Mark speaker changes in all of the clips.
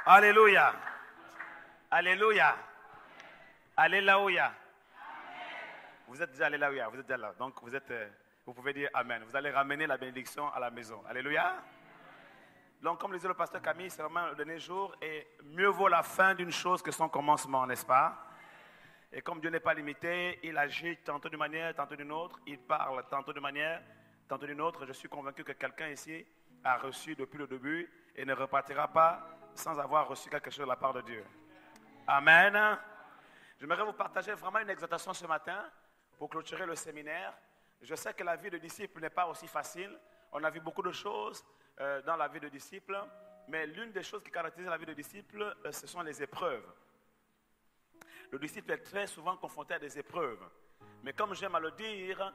Speaker 1: Alléluia. Alléluia. Alléluia. Vous êtes déjà alléluia, vous êtes déjà là. Donc vous pouvez dire amen. Vous allez ramener la bénédiction à la maison. Alléluia. Donc comme le disait le pasteur Camille, c'est vraiment le dernier jour et mieux vaut la fin d'une chose que son commencement, n'est-ce pas? Et comme Dieu n'est pas limité, il agit tantôt d'une manière, tantôt d'une autre. Il parle tantôt d'une manière, tantôt d'une autre. Je suis convaincu que quelqu'un ici a reçu depuis le début et ne repartira pas sans avoir reçu quelque chose de la part de Dieu. Amen. J'aimerais vous partager vraiment une exhortation ce matin pour clôturer le séminaire. Je sais que la vie de disciple n'est pas aussi facile. On a vu beaucoup de choses dans la vie de disciple, mais l'une des choses qui caractérise la vie de disciple, ce sont les épreuves. Le disciple est très souvent confronté à des épreuves. Mais comme j'aime à le dire,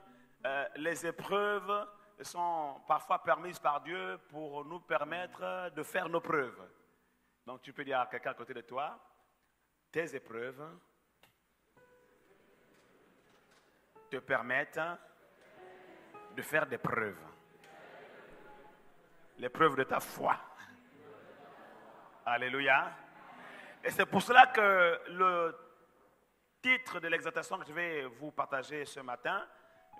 Speaker 1: les épreuves sont parfois permises par Dieu pour nous permettre de faire nos preuves. Donc tu peux dire à quelqu'un à côté de toi, tes épreuves te permettent de faire des preuves. Les preuves de ta foi. Alléluia. Et c'est pour cela que le titre de l'exhortation que je vais vous partager ce matin,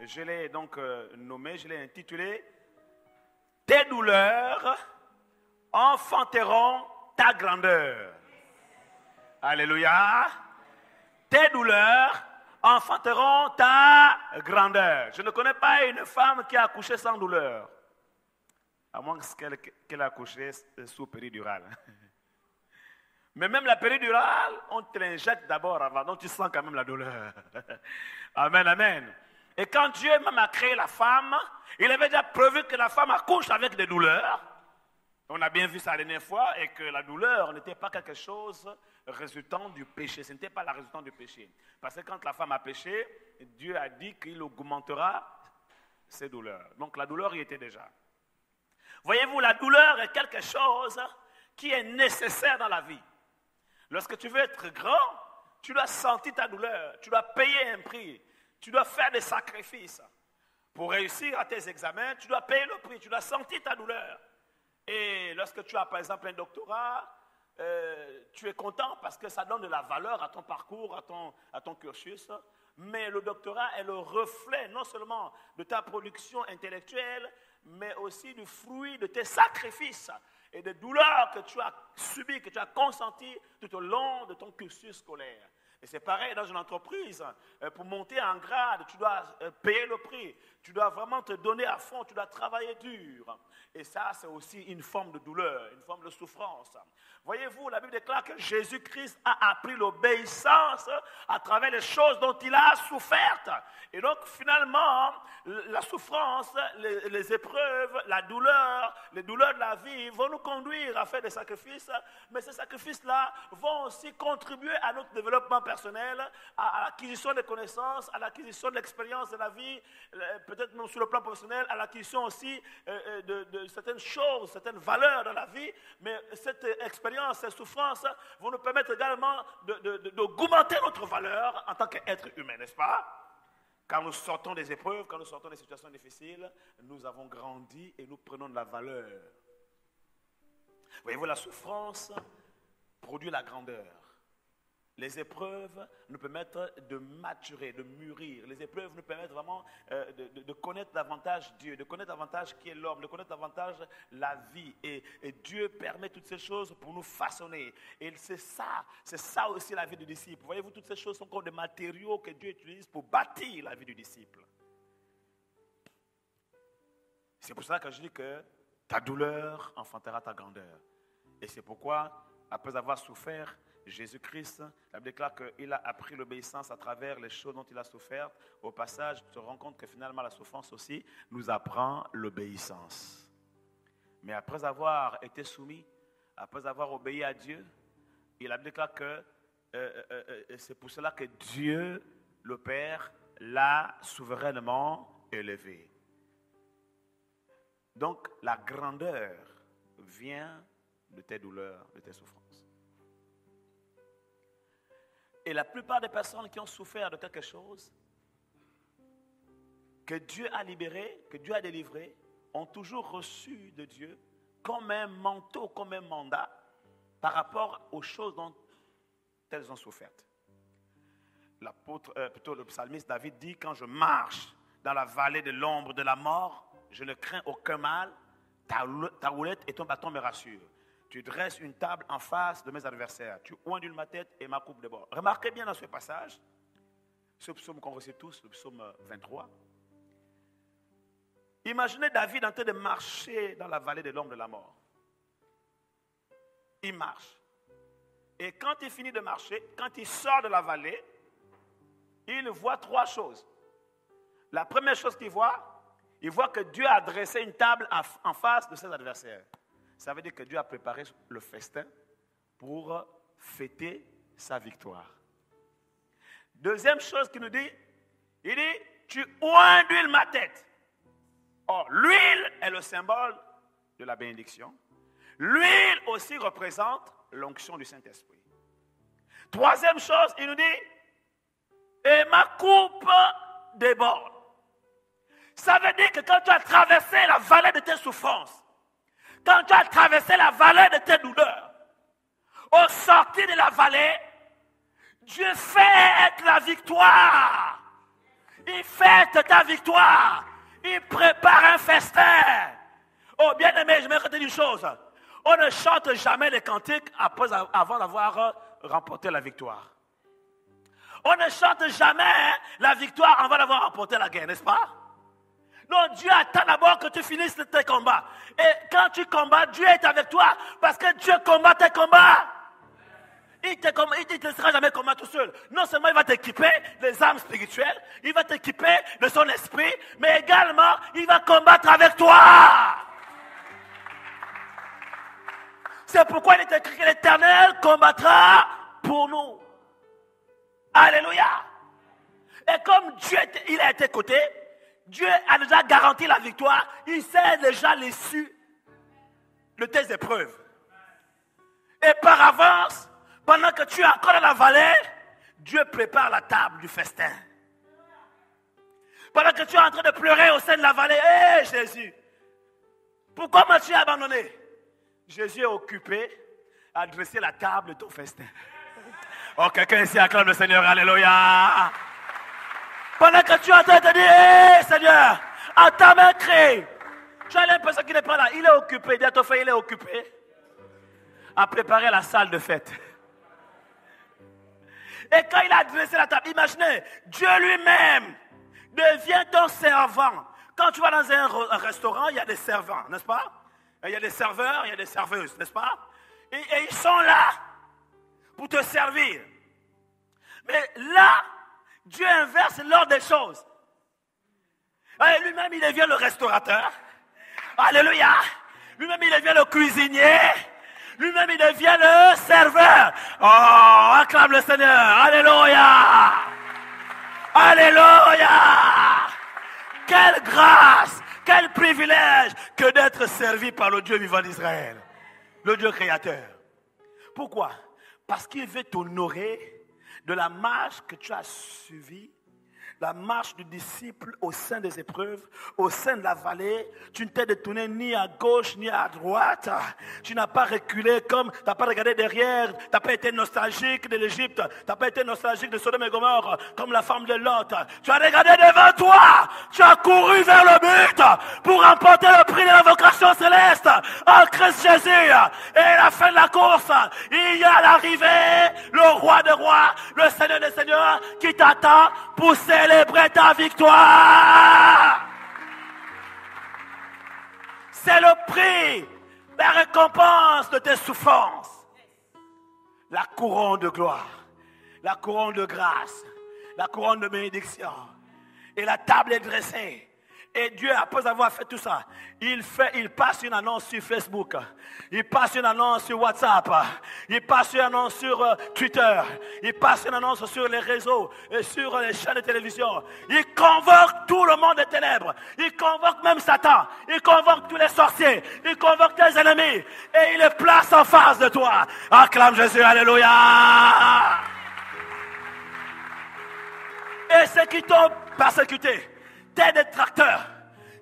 Speaker 1: je l'ai donc nommé, je l'ai intitulé « Tes douleurs enfanteront ta grandeur ». Alléluia. Tes douleurs enfanteront ta grandeur. Je ne connais pas une femme qui a accouché sans douleur, à moins qu'elle ait accouché sous péridurale. Mais même la péridurale, on te l'injecte d'abord avant, donc tu sens quand même la douleur. Amen, amen. Et quand Dieu même a créé la femme, il avait déjà prévu que la femme accouche avec des douleurs. On a bien vu ça la dernière fois, et que la douleur n'était pas quelque chose résultant du péché. Ce n'était pas la résultante du péché. Parce que quand la femme a péché, Dieu a dit qu'il augmentera ses douleurs. Donc la douleur y était déjà. Voyez-vous, la douleur est quelque chose qui est nécessaire dans la vie. Lorsque tu veux être grand, tu dois sentir ta douleur, tu dois payer un prix, tu dois faire des sacrifices. Pour réussir à tes examens, tu dois payer le prix, tu dois sentir ta douleur. Et lorsque tu as par exemple un doctorat, tu es content parce que ça donne de la valeur à ton parcours, à ton cursus. Mais le doctorat est le reflet non seulement de ta production intellectuelle, mais aussi du fruit de tes sacrifices et des douleurs que tu as subies, que tu as consenties tout au long de ton cursus scolaire. Et c'est pareil dans une entreprise. Pour monter en grade, tu dois payer le prix. Tu dois vraiment te donner à fond, tu dois travailler dur. Et ça, c'est aussi une forme de douleur, une forme de souffrance. Voyez-vous, la Bible déclare que Jésus-Christ a appris l'obéissance à travers les choses dont il a souffert. Et donc, finalement, la souffrance, les épreuves, la douleur, les douleurs de la vie vont nous conduire à faire des sacrifices. Mais ces sacrifices-là vont aussi contribuer à notre développement personnel, à l'acquisition des connaissances, à l'acquisition de l'expérience de la vie, peut-être même sur le plan professionnel, à l'acquisition aussi de certaines choses, certaines valeurs dans la vie. Mais cette expérience, ces souffrances vont nous permettre également d'augmenter notre valeur en tant qu'être humain, n'est-ce pas? Quand nous sortons des épreuves, quand nous sortons des situations difficiles, nous avons grandi et nous prenons de la valeur. Voyez-vous, la souffrance produit la grandeur. Les épreuves nous permettent de maturer, de mûrir. Les épreuves nous permettent vraiment de connaître davantage Dieu, de connaître davantage qui est l'homme, de connaître davantage la vie. Et Dieu permet toutes ces choses pour nous façonner. Et c'est ça aussi la vie du disciple. Voyez-vous, toutes ces choses sont comme des matériaux que Dieu utilise pour bâtir la vie du disciple. C'est pour ça que je dis que ta douleur enfantera ta grandeur. Et c'est pourquoi, après avoir souffert, Jésus-Christ, la Bible déclare qu'il a appris l'obéissance à travers les choses dont il a souffert. Au passage, tu te rends compte que finalement la souffrance aussi nous apprend l'obéissance. Mais après avoir été soumis, après avoir obéi à Dieu, la Bible déclare que c'est pour cela que Dieu, le Père, l'a souverainement élevé. Donc, la grandeur vient de tes douleurs, de tes souffrances. Et la plupart des personnes qui ont souffert de quelque chose, que Dieu a libéré, que Dieu a délivré, ont toujours reçu de Dieu comme un manteau, comme un mandat, par rapport aux choses dont elles ont souffert. Plutôt le psalmiste David dit, quand je marche dans la vallée de l'ombre de la mort, je ne crains aucun mal, ta houlette et ton bâton me rassurent. Tu dresses une table en face de mes adversaires, tu oindules ma tête et ma coupe déborde. Remarquez bien dans ce passage, ce psaume qu'on recite tous, le psaume 23. Imaginez David en train de marcher dans la vallée de l'ombre de la mort. Il marche. Et quand il finit de marcher, quand il sort de la vallée, il voit trois choses. La première chose qu'il voit, il voit que Dieu a dressé une table en face de ses adversaires. Ça veut dire que Dieu a préparé le festin pour fêter sa victoire. Deuxième chose qu'il nous dit, il dit, tu oindules ma tête. Or, l'huile est le symbole de la bénédiction. L'huile aussi représente l'onction du Saint-Esprit. Troisième chose, il nous dit, et ma coupe déborde. Ça veut dire que quand tu as traversé la vallée de tes souffrances, quand tu as traversé la vallée de tes douleurs, au sortir de la vallée, Dieu fête la victoire. Il fête ta victoire. Il prépare un festin. Oh, bien-aimé, je vais raconter une chose. On ne chante jamais les cantiques avant d'avoir remporté la victoire. On ne chante jamais la victoire avant d'avoir remporté la guerre, n'est-ce pas? Non, Dieu attend d'abord que tu finisses tes combats. Et quand tu combats, Dieu est avec toi parce que Dieu combat tes combats. Il ne te laissera jamais combattre tout seul. Non seulement il va t'équiper des armes spirituelles, il va t'équiper de son esprit, mais également il va combattre avec toi. C'est pourquoi il est écrit que l'Éternel combattra pour nous. Alléluia. Et comme Dieu il est à tes côtés, Dieu a déjà garanti la victoire. Il sait déjà l'issue de tes épreuves. Et par avance, pendant que tu es encore dans la vallée, Dieu prépare la table du festin. Pendant que tu es en train de pleurer au sein de la vallée, hé Jésus, pourquoi m'as-tu abandonné? Jésus est occupé à dresser la table de ton festin. Oh, quelqu'un ici acclame le Seigneur, alléluia. Pendant que tu es en train de te dire, hé Seigneur, à ta main crie. Tu as l'impression qu'il n'est pas là. Il est occupé. Dis à ton frère, il est occupé à préparer la salle de fête. Et quand il a dressé la table, imaginez, Dieu lui-même devient ton servant. Quand tu vas dans un restaurant, il y a des servants, n'est-ce pas? Il y a des serveurs, il y a des serveuses, n'est-ce pas? Et ils sont là pour te servir. Mais là, Dieu inverse l'ordre des choses. Et lui-même, il devient le restaurateur. Alléluia. Lui-même, il devient le cuisinier. Lui-même, il devient le serveur. Oh, acclame le Seigneur. Alléluia. Alléluia. Quelle grâce, quel privilège que d'être servi par le Dieu vivant d'Israël. Le Dieu créateur. Pourquoi? Parce qu'il veut t'honorer de la marche que tu as suivie, la marche du disciple au sein des épreuves, au sein de la vallée. Tu ne t'es détourné ni à gauche ni à droite. Tu n'as pas reculé comme, tu n'as pas regardé derrière. Tu n'as pas été nostalgique de l'Égypte. Tu n'as pas été nostalgique de Sodome et Gomorrhe comme la femme de Lot. Tu as regardé devant toi. Tu as couru vers le but pour remporter le prix de la vocation céleste en Christ Jésus. Et à la fin de la course, il y a l'arrivée, le roi des rois, le Seigneur des seigneurs qui t'attend pour célébrer ta victoire. C'est le prix, la récompense de tes souffrances. La couronne de gloire, la couronne de grâce, la couronne de bénédiction. Et la table est dressée. Et Dieu, après avoir fait tout ça, il passe une annonce sur Facebook, il passe une annonce sur WhatsApp, il passe une annonce sur Twitter, il passe une annonce sur les réseaux et sur les chaînes de télévision. Il convoque tout le monde des ténèbres, il convoque même Satan, il convoque tous les sorciers, il convoque tes ennemis et il les place en face de toi. Acclame Jésus, alléluia. Et ceux qui t'ont persécuté, tes détracteurs,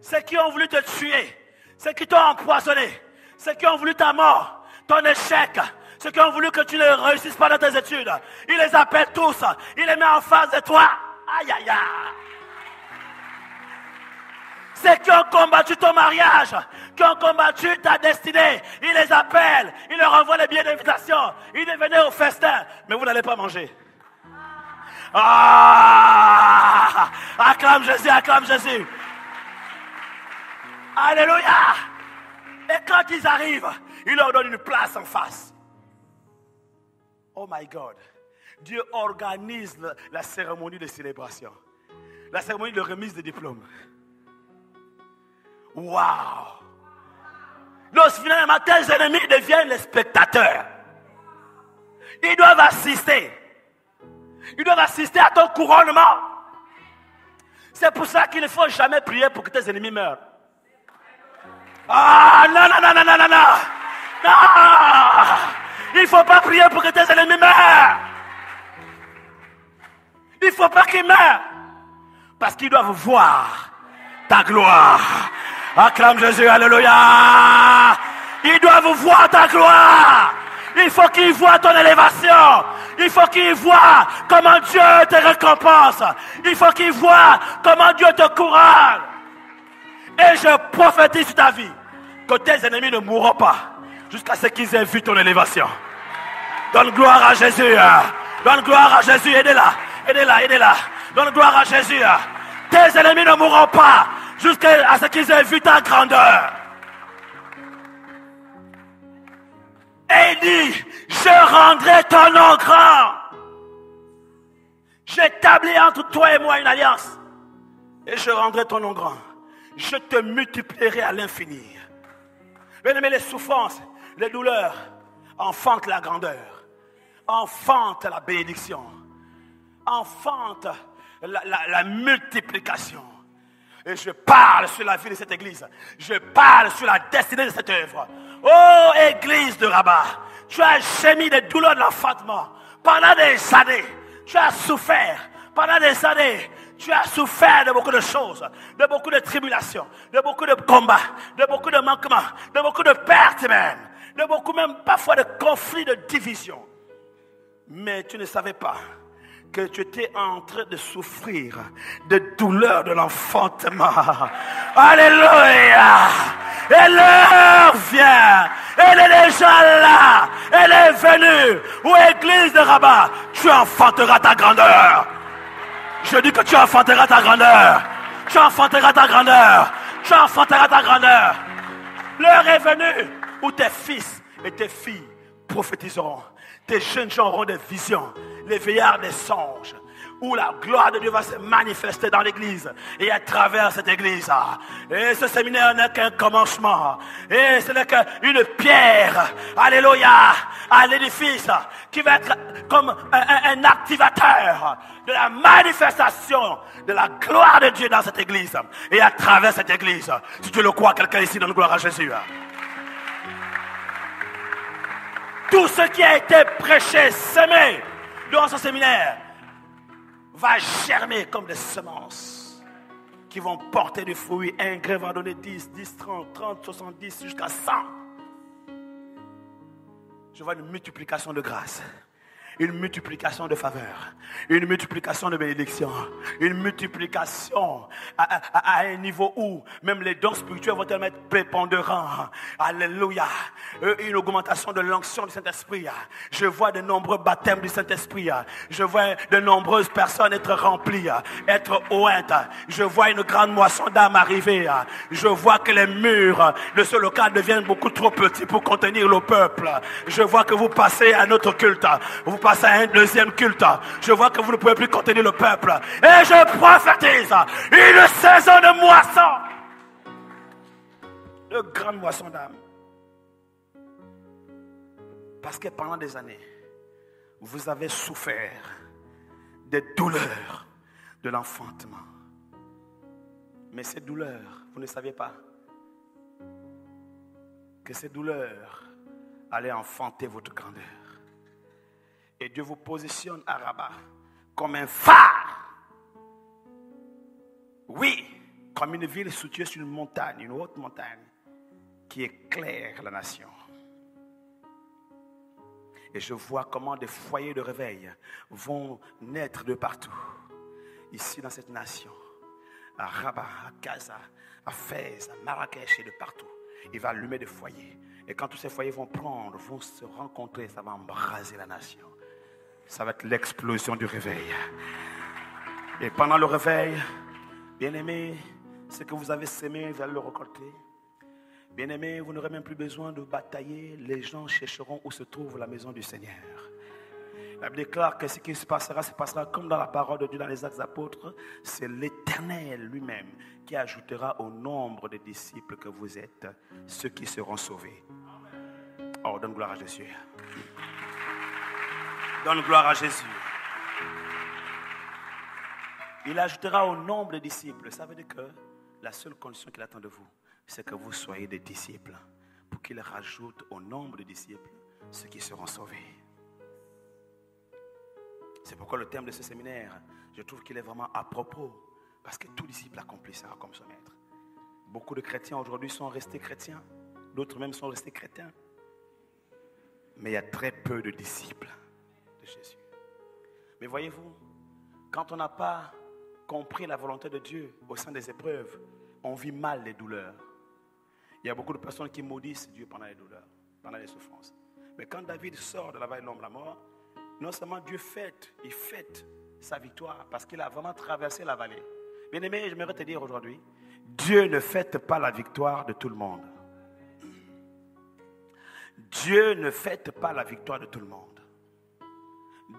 Speaker 1: ceux qui ont voulu te tuer, ceux qui t'ont empoisonné, ceux qui ont voulu ta mort, ton échec, ceux qui ont voulu que tu ne réussisses pas dans tes études, il les appelle tous, il les met en face de toi. Aïe, aïe, aïe. Ceux qui ont combattu ton mariage, qui ont combattu ta destinée, il les appelle, il leur envoie les billets d'invitation, ils devenaient au festin, mais vous n'allez pas manger. Ah! Acclame Jésus, acclame Jésus. Alléluia. Et quand ils arrivent, il leur donne une place en face. Oh my God. Dieu organise la cérémonie de célébration. La cérémonie de remise de diplôme. Wow. Donc finalement, tes ennemis deviennent les spectateurs. Ils doivent assister. Ils doivent assister à ton couronnement. C'est pour ça qu'il ne faut jamais prier pour que tes ennemis meurent. Ah, non, non, non, non, non, non, non. Non. Il ne faut pas prier pour que tes ennemis meurent. Il ne faut pas qu'ils meurent. Parce qu'ils doivent voir ta gloire. Acclame Jésus, alléluia. Ils doivent voir ta gloire. Il faut qu'ils voient ton élévation. Il faut qu'ils voient comment Dieu te récompense. Il faut qu'ils voient comment Dieu te couronne. Et je prophétise sur ta vie que tes ennemis ne mourront pas jusqu'à ce qu'ils aient vu ton élévation. Donne gloire à Jésus. Donne gloire à Jésus. Aidez-la. Aidez-la. Aidez-la. Donne gloire à Jésus. Tes ennemis ne mourront pas jusqu'à ce qu'ils aient vu ta grandeur. Et il dit, je rendrai ton nom grand. J'établis entre toi et moi une alliance. Et je rendrai ton nom grand. Je te multiplierai à l'infini. Bien-aimé, les souffrances, les douleurs enfantent la grandeur, enfantent la bénédiction, enfantent la multiplication. Et je parle sur la vie de cette église. Je parle sur la destinée de cette œuvre. Oh, église de Rabat, tu as gémi des douleurs de l'enfantement pendant des années. Tu as souffert pendant des années. Tu as souffert de beaucoup de choses, de beaucoup de tribulations, de beaucoup de combats, de beaucoup de manquements, de beaucoup de pertes même, de beaucoup même parfois de conflits, de divisions. Mais tu ne savais pas que tu étais en train de souffrir de douleurs de l'enfantement. Alléluia! Et l'heure vient. Elle est déjà là. Elle est venue. Ô église de Rabat, tu enfanteras ta grandeur. Je dis que tu enfanteras ta grandeur. Tu enfanteras ta grandeur. Tu enfanteras ta grandeur. L'heure est venue où tes fils et tes filles prophétiseront. Tes jeunes gens auront des visions. Les veillards des songes. Où la gloire de Dieu va se manifester dans l'église et à travers cette église. Et ce séminaire n'est qu'un commencement. Et ce n'est qu'une pierre, alléluia, à l'édifice qui va être comme un activateur de la manifestation de la gloire de Dieu dans cette église et à travers cette église. Si tu le crois, quelqu'un ici donne gloire à Jésus. Tout ce qui a été prêché, semé dans ce séminaire va germer comme des semences qui vont porter du fruit. Un grain va donner 10, 30, 70 jusqu'à 100. Je vois une multiplication de grâce, une multiplication de faveur, une multiplication de bénédiction, une multiplication à un niveau où même les dons spirituels vont tellement être prépondérants. Alléluia. Une augmentation de l'onction du Saint-Esprit. Je vois de nombreux baptêmes du Saint-Esprit. Je vois de nombreuses personnes être remplies, être ointes. Je vois une grande moisson d'âmes arriver. Je vois que les murs de ce local deviennent beaucoup trop petits pour contenir le peuple. Je vois que vous passez à notre culte. Vous passe à un deuxième culte. Je vois que vous ne pouvez plus contenir le peuple. Et je prophétise une saison de moisson. De grande moisson d'âme. Parce que pendant des années, vous avez souffert des douleurs de l'enfantement. Mais ces douleurs, vous ne saviez pas que ces douleurs allaient enfanter votre grandeur. Et Dieu vous positionne à Rabat comme un phare. Oui, comme une ville située sur une montagne, une haute montagne, qui éclaire la nation. Et je vois comment des foyers de réveil vont naître de partout. Ici dans cette nation, à Rabat, à Gaza, à Fès, à Marrakech et de partout. Il va allumer des foyers. Et quand tous ces foyers vont se rencontrer, ça va embraser la nation. Ça va être l'explosion du réveil. Et pendant le réveil, bien-aimés, ce que vous avez sémé, vous allez le récolter. Bien-aimés, vous n'aurez même plus besoin de batailler. Les gens chercheront où se trouve la maison du Seigneur. La Bible déclare que ce qui se passera comme dans la parole de Dieu dans les Actes des Apôtres. C'est l'Éternel lui-même qui ajoutera au nombre des disciples que vous êtes ceux qui seront sauvés. Oh, donne gloire à Jésus. Donne gloire à Jésus. Il ajoutera au nombre des disciples. Ça veut dire que la seule condition qu'il attend de vous, c'est que vous soyez des disciples. Pour qu'il rajoute au nombre de disciples ceux qui seront sauvés. C'est pourquoi le thème de ce séminaire, je trouve qu'il est vraiment à propos. Parce que tout disciple accomplissera comme son maître. Beaucoup de chrétiens aujourd'hui sont restés chrétiens. D'autres même sont restés chrétiens. Mais il y a très peu de disciples de Jésus. Mais voyez-vous, quand on n'a pas compris la volonté de Dieu au sein des épreuves, on vit mal les douleurs. Il y a beaucoup de personnes qui maudissent Dieu pendant les douleurs, pendant les souffrances. Mais quand David sort de la vallée de l'ombre de la mort, non seulement Dieu fête sa victoire parce qu'il a vraiment traversé la vallée. Bien-aimé, j'aimerais te dire aujourd'hui, Dieu ne fête pas la victoire de tout le monde. Dieu ne fête pas la victoire de tout le monde.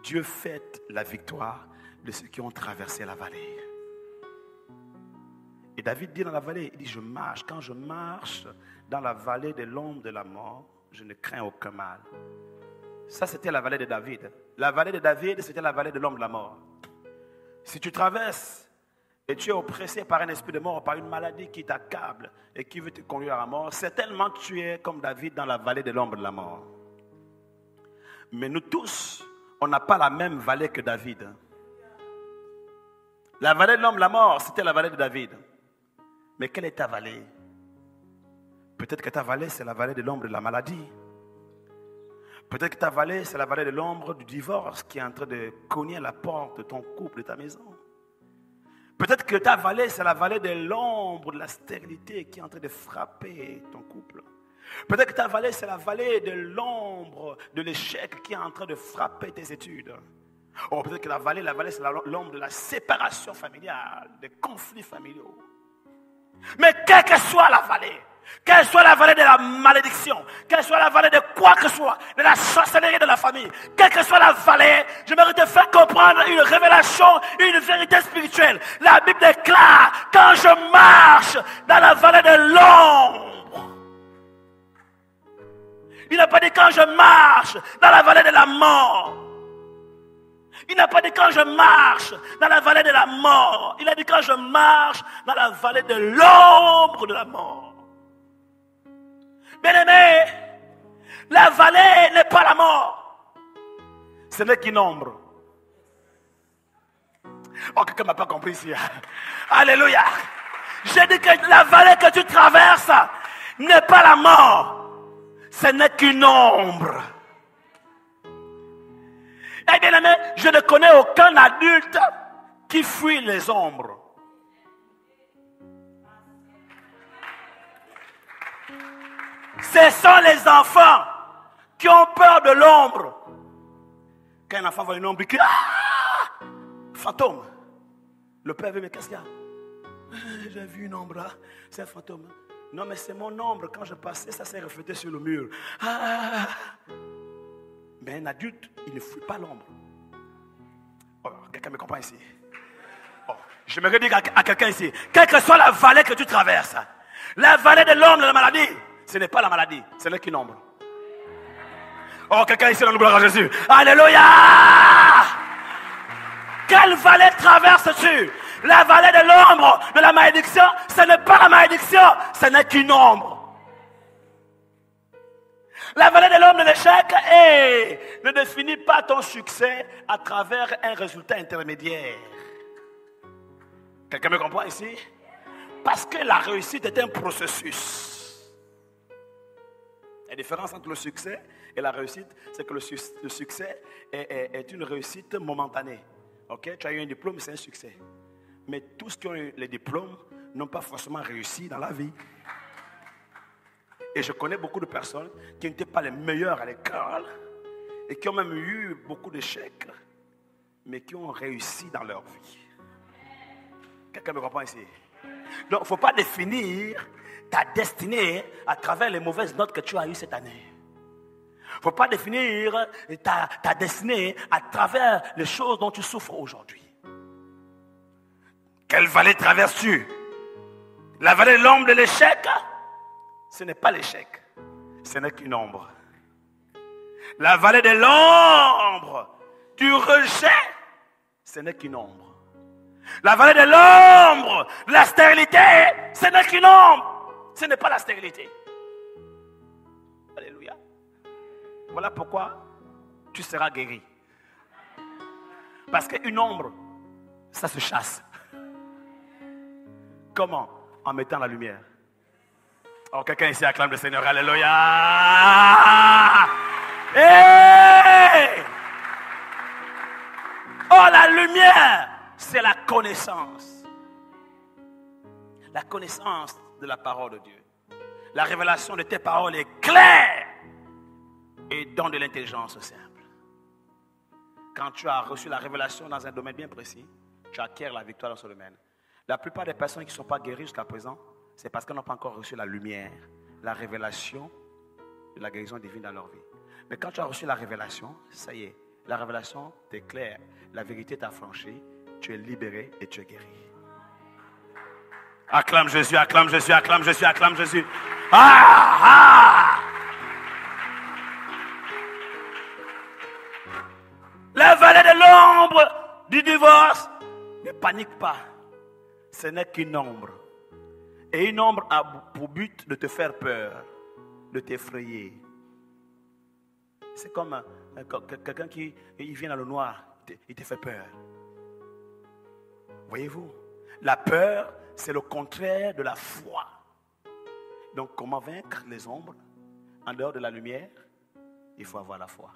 Speaker 1: Dieu fête la victoire de ceux qui ont traversé la vallée. Et David dit dans la vallée, il dit, quand je marche dans la vallée de l'ombre de la mort, je ne crains aucun mal. Ça, c'était la vallée de David. La vallée de David, c'était la vallée de l'ombre de la mort. Si tu traverses et tu es oppressé par un esprit de mort, par une maladie qui t'accable et qui veut te conduire à la mort, certainement tu es comme David dans la vallée de l'ombre de la mort. Mais nous tous, on n'a pas la même vallée que David. La vallée de l'ombre de la mort, c'était la vallée de David. Mais quelle est ta vallée? Peut-être que ta vallée, c'est la vallée de l'ombre de la maladie. Peut-être que ta vallée, c'est la vallée de l'ombre du divorce qui est en train de cogner à la porte de ton couple, de ta maison. Peut-être que ta vallée, c'est la vallée de l'ombre de la stérilité qui est en train de frapper ton couple. Peut-être que ta vallée, c'est la vallée de l'ombre de l'échec qui est en train de frapper tes études. Ou peut-être que la vallée, c'est l'ombre de la séparation familiale, des conflits familiaux. Mais quelle que soit la vallée, quelle soit la vallée de la malédiction, quelle soit la vallée de quoi que ce soit, de la chancellerie de la famille, quelle que soit la vallée, je vais te faire comprendre une révélation, une vérité spirituelle. La Bible déclare, quand je marche dans la vallée de l'ombre, il n'a pas dit quand je marche dans la vallée de la mort. Il n'a pas dit quand je marche dans la vallée de la mort. Il a dit quand je marche dans la vallée de l'ombre de la mort. Bien-aimé, la vallée n'est pas la mort. Ce n'est qu'une ombre. Oh, quelqu'un ne m'a pas compris ici. Alléluia. J'ai dit que la vallée que tu traverses n'est pas la mort. Ce n'est qu'une ombre. Eh bien aimé, je ne connais aucun adulte qui fuit les ombres. Ce sont les enfants qui ont peur de l'ombre. Quand un enfant voit une ombre, il crie, ah! Fantôme. Le père veut, mais qu'est-ce qu'il y a? J'ai vu une ombre là, c'est un fantôme. Non, mais c'est mon ombre. Quand je passais, ça s'est reflété sur le mur. Ah! Mais un adulte, il ne fuit pas l'ombre. Oh, quelqu'un me comprend ici? Oh, j'aimerais dire à quelqu'un ici, quelle que soit la vallée que tu traverses, la vallée de l'ombre de la maladie, ce n'est pas la maladie, ce n'est qu'une ombre. Oh, quelqu'un ici dans le gloire à Jésus. Alléluia! Quelle vallée traverses-tu? La vallée de l'ombre de la malédiction, ce n'est pas la malédiction, ce n'est qu'une ombre. La vallée de l'ombre de l'échec ne définit pas ton succès à travers un résultat intermédiaire. Quelqu'un me comprend ici? Parce que la réussite est un processus. La différence entre le succès et la réussite, c'est que le succès est une réussite momentanée. Okay? Tu as eu un diplôme, c'est un succès. Mais tous qui ont eu les diplômes n'ont pas forcément réussi dans la vie. Et je connais beaucoup de personnes qui n'étaient pas les meilleures à l'école et qui ont même eu beaucoup d'échecs, mais qui ont réussi dans leur vie. Quelqu'un me comprend ici? Donc, il ne faut pas définir ta destinée à travers les mauvaises notes que tu as eues cette année. Il ne faut pas définir ta destinée à travers les choses dont tu souffres aujourd'hui. Quelle vallée traverses-tu? La vallée de l'ombre de l'échec? Ce n'est pas l'échec, ce n'est qu'une ombre. La vallée de l'ombre du rejet, ce n'est qu'une ombre. La vallée de l'ombre de la stérilité, ce n'est qu'une ombre. Ce n'est pas la stérilité. Alléluia. Voilà pourquoi tu seras guéri. Parce qu'une ombre, ça se chasse. Comment? En mettant la lumière. Oh, quelqu'un ici acclame le Seigneur. Alléluia. Hey! Oh, la lumière, c'est la connaissance. La connaissance de la parole de Dieu. La révélation de tes paroles est claire et donne de l'intelligence simple. Quand tu as reçu la révélation dans un domaine bien précis, tu acquiers la victoire dans ce domaine. La plupart des personnes qui ne sont pas guéries jusqu'à présent, c'est parce qu'elles n'ont pas encore reçu la lumière, la révélation de la guérison divine dans leur vie. Mais quand tu as reçu la révélation, ça y est, la révélation t'éclaire, la vérité t'a franchi, tu es libéré et tu es guéri. Acclame Jésus, acclame Jésus, acclame Jésus, acclame Jésus. Ah, ah. La vallée de l'ombre du divorce, ne panique pas, ce n'est qu'une ombre. Et une ombre a pour but de te faire peur, de t'effrayer. C'est comme quelqu'un qui vient dans le noir, il te fait peur. Voyez-vous, la peur, c'est le contraire de la foi. Donc, comment vaincre les ombres? En dehors de la lumière, il faut avoir la foi.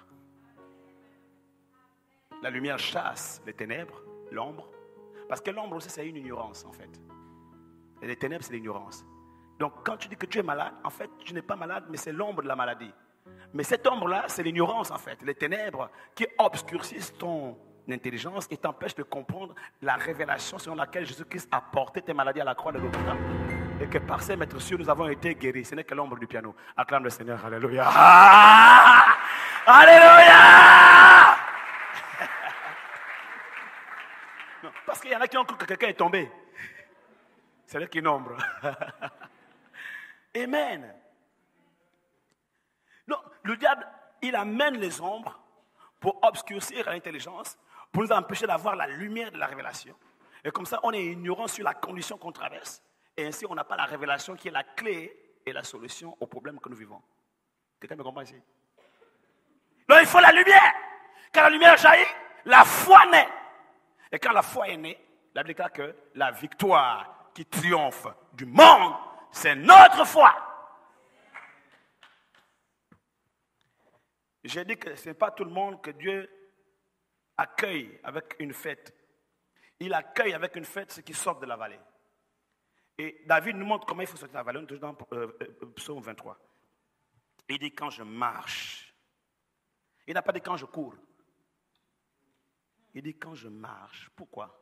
Speaker 1: La lumière chasse les ténèbres, l'ombre. Parce que l'ombre aussi, c'est une ignorance, en fait. Et les ténèbres, c'est l'ignorance. Donc, quand tu dis que tu es malade, en fait, tu n'es pas malade, mais c'est l'ombre de la maladie. Mais cette ombre-là, c'est l'ignorance, en fait. Les ténèbres qui obscurcissent ton intelligence et t'empêchent de comprendre la révélation selon laquelle Jésus-Christ a porté tes maladies à la croix de Golgotha. Et que par ses maîtres sûrs, nous avons été guéris. Ce n'est que l'ombre du piano. Acclame le Seigneur. Alléluia. Ah! Alléluia! Non, parce qu'il y en a qui ont cru que quelqu'un est tombé. C'est là qu'une ombre. Amen. Non, le diable, il amène les ombres pour obscurcir l'intelligence, pour nous empêcher d'avoir la lumière de la révélation. Et comme ça, on est ignorant sur la condition qu'on traverse. Et ainsi, on n'a pas la révélation qui est la clé et la solution aux problèmes que nous vivons. Quelqu'un me comprend ici? Donc, il faut la lumière. Quand la lumière jaillit, la foi naît. Et quand la foi est née, la Bible déclare que la victoire qui triomphe du monde, c'est notre foi. J'ai dit que ce n'est pas tout le monde que Dieu accueille avec une fête. Il accueille avec une fête ceux qui sortent de la vallée. Et David nous montre comment il faut sortir de la vallée. On est toujours dans Psaume 23. Il dit quand je marche. Il n'a pas dit quand je cours. Il dit quand je marche. Pourquoi?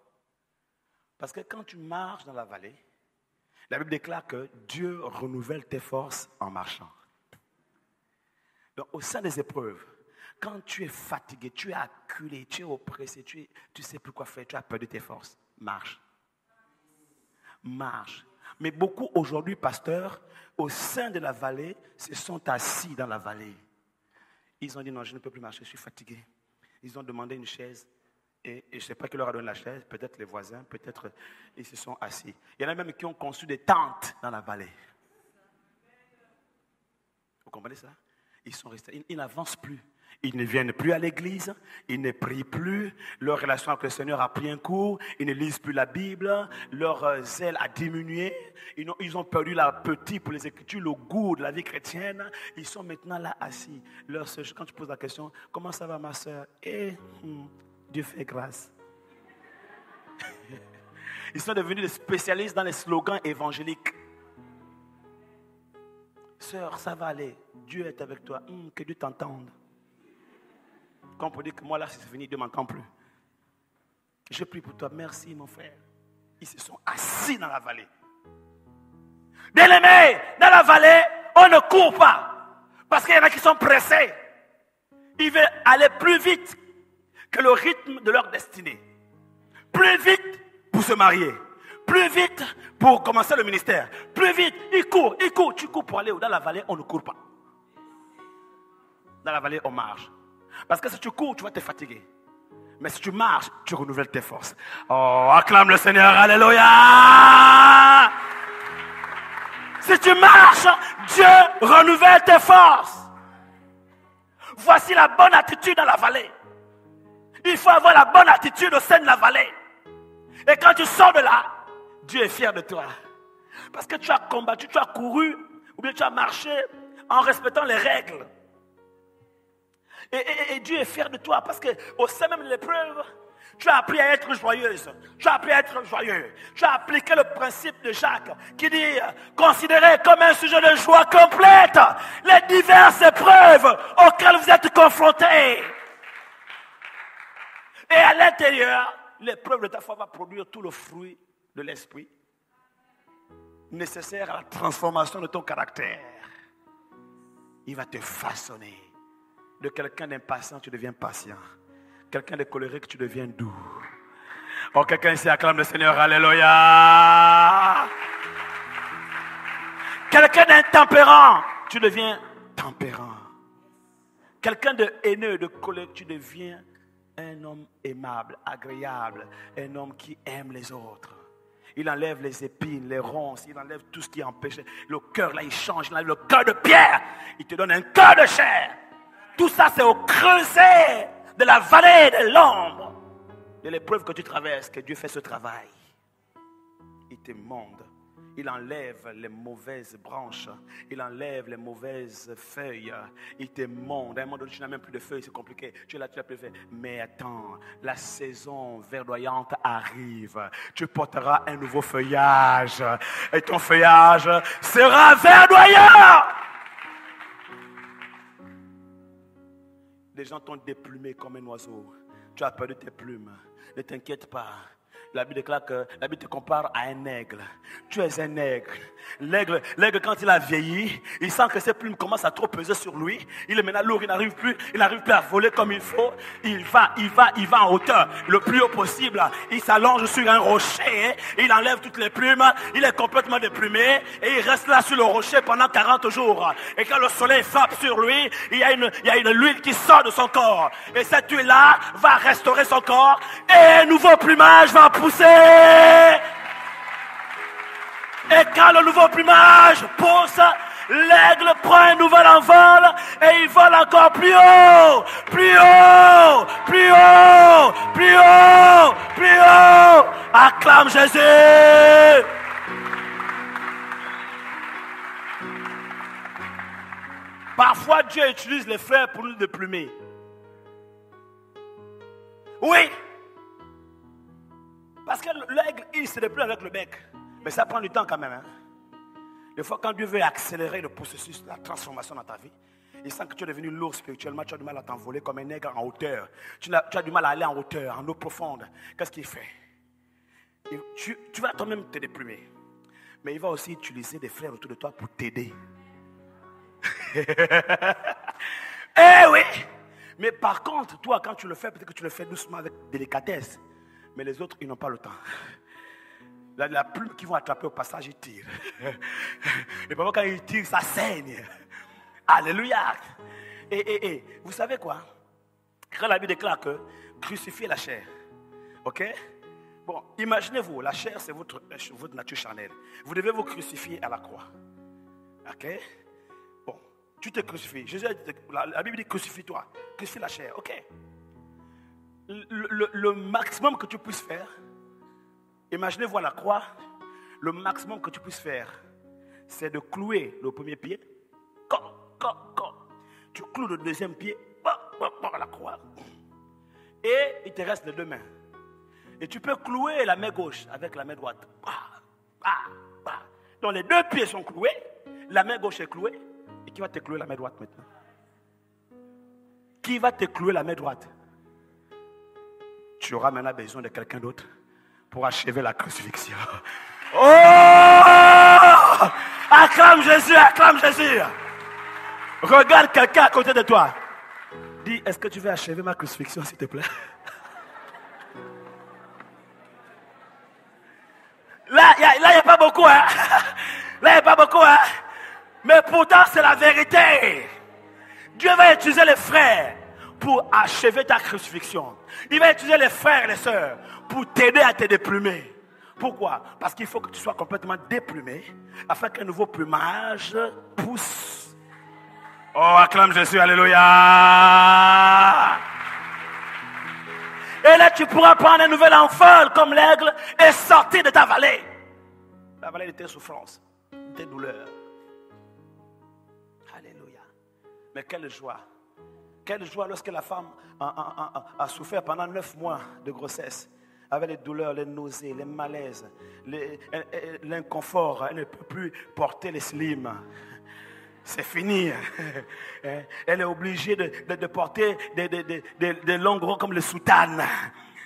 Speaker 1: Parce que quand tu marches dans la vallée, la Bible déclare que Dieu renouvelle tes forces en marchant. Donc au sein des épreuves, Quand tu es fatigué, tu es acculé, tu es oppressé, tu sais plus quoi faire, tu as perdu tes forces. Marche. Marche. Mais beaucoup aujourd'hui, pasteurs, au sein de la vallée, se sont assis dans la vallée. Ils ont dit non, je ne peux plus marcher, je suis fatigué. Ils ont demandé une chaise. Et je ne sais pas qui leur a donné la chaise, peut-être les voisins, peut-être ils se sont assis. Il y en a même qui ont conçu des tentes dans la vallée. Vous comprenez ça? Ils sont restés, ils n'avancent plus. Ils ne viennent plus à l'église, ils ne prient plus, leur relation avec le Seigneur a pris un coup, ils ne lisent plus la Bible, leur zèle a diminué, ils ont perdu l'appétit pour les Écritures, le goût de la vie chrétienne. Ils sont maintenant là assis. Quand tu poses la question, comment ça va ma soeur? Dieu fait grâce. Ils sont devenus des spécialistes dans les slogans évangéliques. Sœur, ça va aller. Dieu est avec toi. Que Dieu t'entende. Quand on peut dire que moi là, c'est fini, Dieu ne m'entend plus. Je prie pour toi. Merci, mon frère. Ils se sont assis dans la vallée. Bien-aimés, dans la vallée, on ne court pas. Parce qu'il y en a qui sont pressés. Ils veulent aller plus vite que le rythme de leur destinée. Plus vite pour se marier. Plus vite pour commencer le ministère. Plus vite, ils courent. Tu cours pour aller dans la vallée, on ne court pas. Dans la vallée, on marche. Parce que si tu cours, tu vas te fatiguer. Mais si tu marches, tu renouvelles tes forces. Oh, acclame le Seigneur, alléluia! Si tu marches, Dieu renouvelle tes forces. Voici la bonne attitude dans la vallée. Il faut avoir la bonne attitude au sein de la vallée. Et quand tu sors de là, Dieu est fier de toi. Parce que tu as combattu, tu as couru, ou bien tu as marché en respectant les règles. Et Dieu est fier de toi parce qu'au sein même de l'épreuve, tu as appris à être joyeuse. Tu as appris à être joyeux. Tu as appliqué le principe de Jacques qui dit considérez comme un sujet de joie complète les diverses épreuves auxquelles vous êtes confrontés. Et à l'intérieur, l'épreuve de ta foi va produire tout le fruit de l'esprit nécessaire à la transformation de ton caractère. Il va te façonner. De quelqu'un d'impatient, tu deviens patient. Quelqu'un de colérique, tu deviens doux. Oh, quelqu'un ici acclame le Seigneur, alléluia. Quelqu'un d'intempérant, tu deviens tempérant. Quelqu'un de haineux, de colérique, tu deviens un homme aimable, agréable, un homme qui aime les autres. Il enlève les épines, les ronces, il enlève tout ce qui empêche. Le cœur, là, il change, il enlève le cœur de pierre. Il te donne un cœur de chair. Tout ça, c'est au creuset de la vallée de l'ombre. De l'épreuve que tu traverses, que Dieu fait ce travail. Il te monde. Il enlève les mauvaises branches. Il enlève les mauvaises feuilles. Il te monde. À un moment donné, tu n'as même plus de feuilles, c'est compliqué. Tu es là, tu as plus de feuilles. Mais attends, la saison verdoyante arrive. Tu porteras un nouveau feuillage. Et ton feuillage sera verdoyant. Les gens t'ont déplumé comme un oiseau. Tu as perdu tes plumes. Ne t'inquiète pas. La Bible déclare que la Bible te compare à un aigle. Tu es un aigle. L'aigle, quand il a vieilli, il sent que ses plumes commencent à trop peser sur lui. Il est maintenant lourd, il n'arrive plus à voler comme il faut. Il va en hauteur, le plus haut possible. Il s'allonge sur un rocher, il enlève toutes les plumes, il est complètement déplumé et il reste là sur le rocher pendant 40 jours. Et quand le soleil frappe sur lui, il y a une huile qui sort de son corps. Et cette huile-là va restaurer son corps et un nouveau plumage va pousser. Et quand le nouveau plumage pousse, l'aigle prend un nouvel envol et il vole encore plus haut, plus haut, plus haut, plus haut, plus haut. Acclame Jésus. Parfois Dieu utilise les frères pour nous déplumer. Oui. Parce que l'aigle, il se déplume avec le bec. Mais ça prend du temps quand même. Des fois, quand Dieu veut accélérer le processus de la transformation dans ta vie, il sent que tu es devenu lourd spirituellement, tu as du mal à t'envoler comme un aigle en hauteur. Tu as du mal à aller en hauteur, en eau profonde. Qu'est-ce qu'il fait? Tu vas toi-même te déplumer. Mais il va aussi utiliser des frères autour de toi pour t'aider. Eh oui! Mais par contre, toi, quand tu le fais, peut-être que tu le fais doucement avec délicatesse. Mais les autres, ils n'ont pas le temps. La plume qu'ils vont attraper au passage, ils tirent. Et parfois, quand ils tirent, ça saigne. Alléluia. Et vous savez quoi? Quand la Bible déclare que crucifiez la chair. Ok? Bon, imaginez-vous, la chair, c'est votre nature charnelle. Vous devez vous crucifier à la croix. Ok? Bon, tu te crucifies. Jésus a dit, la Bible dit crucifie-toi. Crucifie la chair. Ok? Le maximum que tu puisses faire, imaginez-vous à la croix, le maximum que tu puisses faire, c'est de clouer le premier pied. Tu cloues le deuxième pied à la croix. Et il te reste les deux mains. Et tu peux clouer la main gauche avec la main droite. Donc les deux pieds sont cloués, la main gauche est clouée. Et qui va te clouer la main droite maintenant? Qui va te clouer la main droite? Tu auras maintenant besoin de quelqu'un d'autre pour achever la crucifixion. Oh! Acclame Jésus, acclame Jésus. Regarde quelqu'un à côté de toi. Dis, est-ce que tu veux achever ma crucifixion, s'il te plaît? Là, il n'y a pas beaucoup, hein? Là, il n'y a pas beaucoup, hein? Mais pourtant, c'est la vérité. Dieu va utiliser les frères pour achever ta crucifixion. Il va utiliser les frères et les sœurs pour t'aider à te déplumer. Pourquoi? Parce qu'il faut que tu sois complètement déplumé afin qu'un nouveau plumage pousse. Oh, acclame Jésus, alléluia. Et là, tu pourras prendre un nouvel envol comme l'aigle et sortir de ta vallée. La vallée de tes souffrances, de tes douleurs. Alléluia. Mais quelle joie. Quelle joie lorsque la femme a souffert pendant 9 mois de grossesse. Avec les douleurs, les nausées, les malaises, l'inconfort. Elle ne peut plus porter les slims. C'est fini. Elle est obligée de porter des longues robes comme les soutanes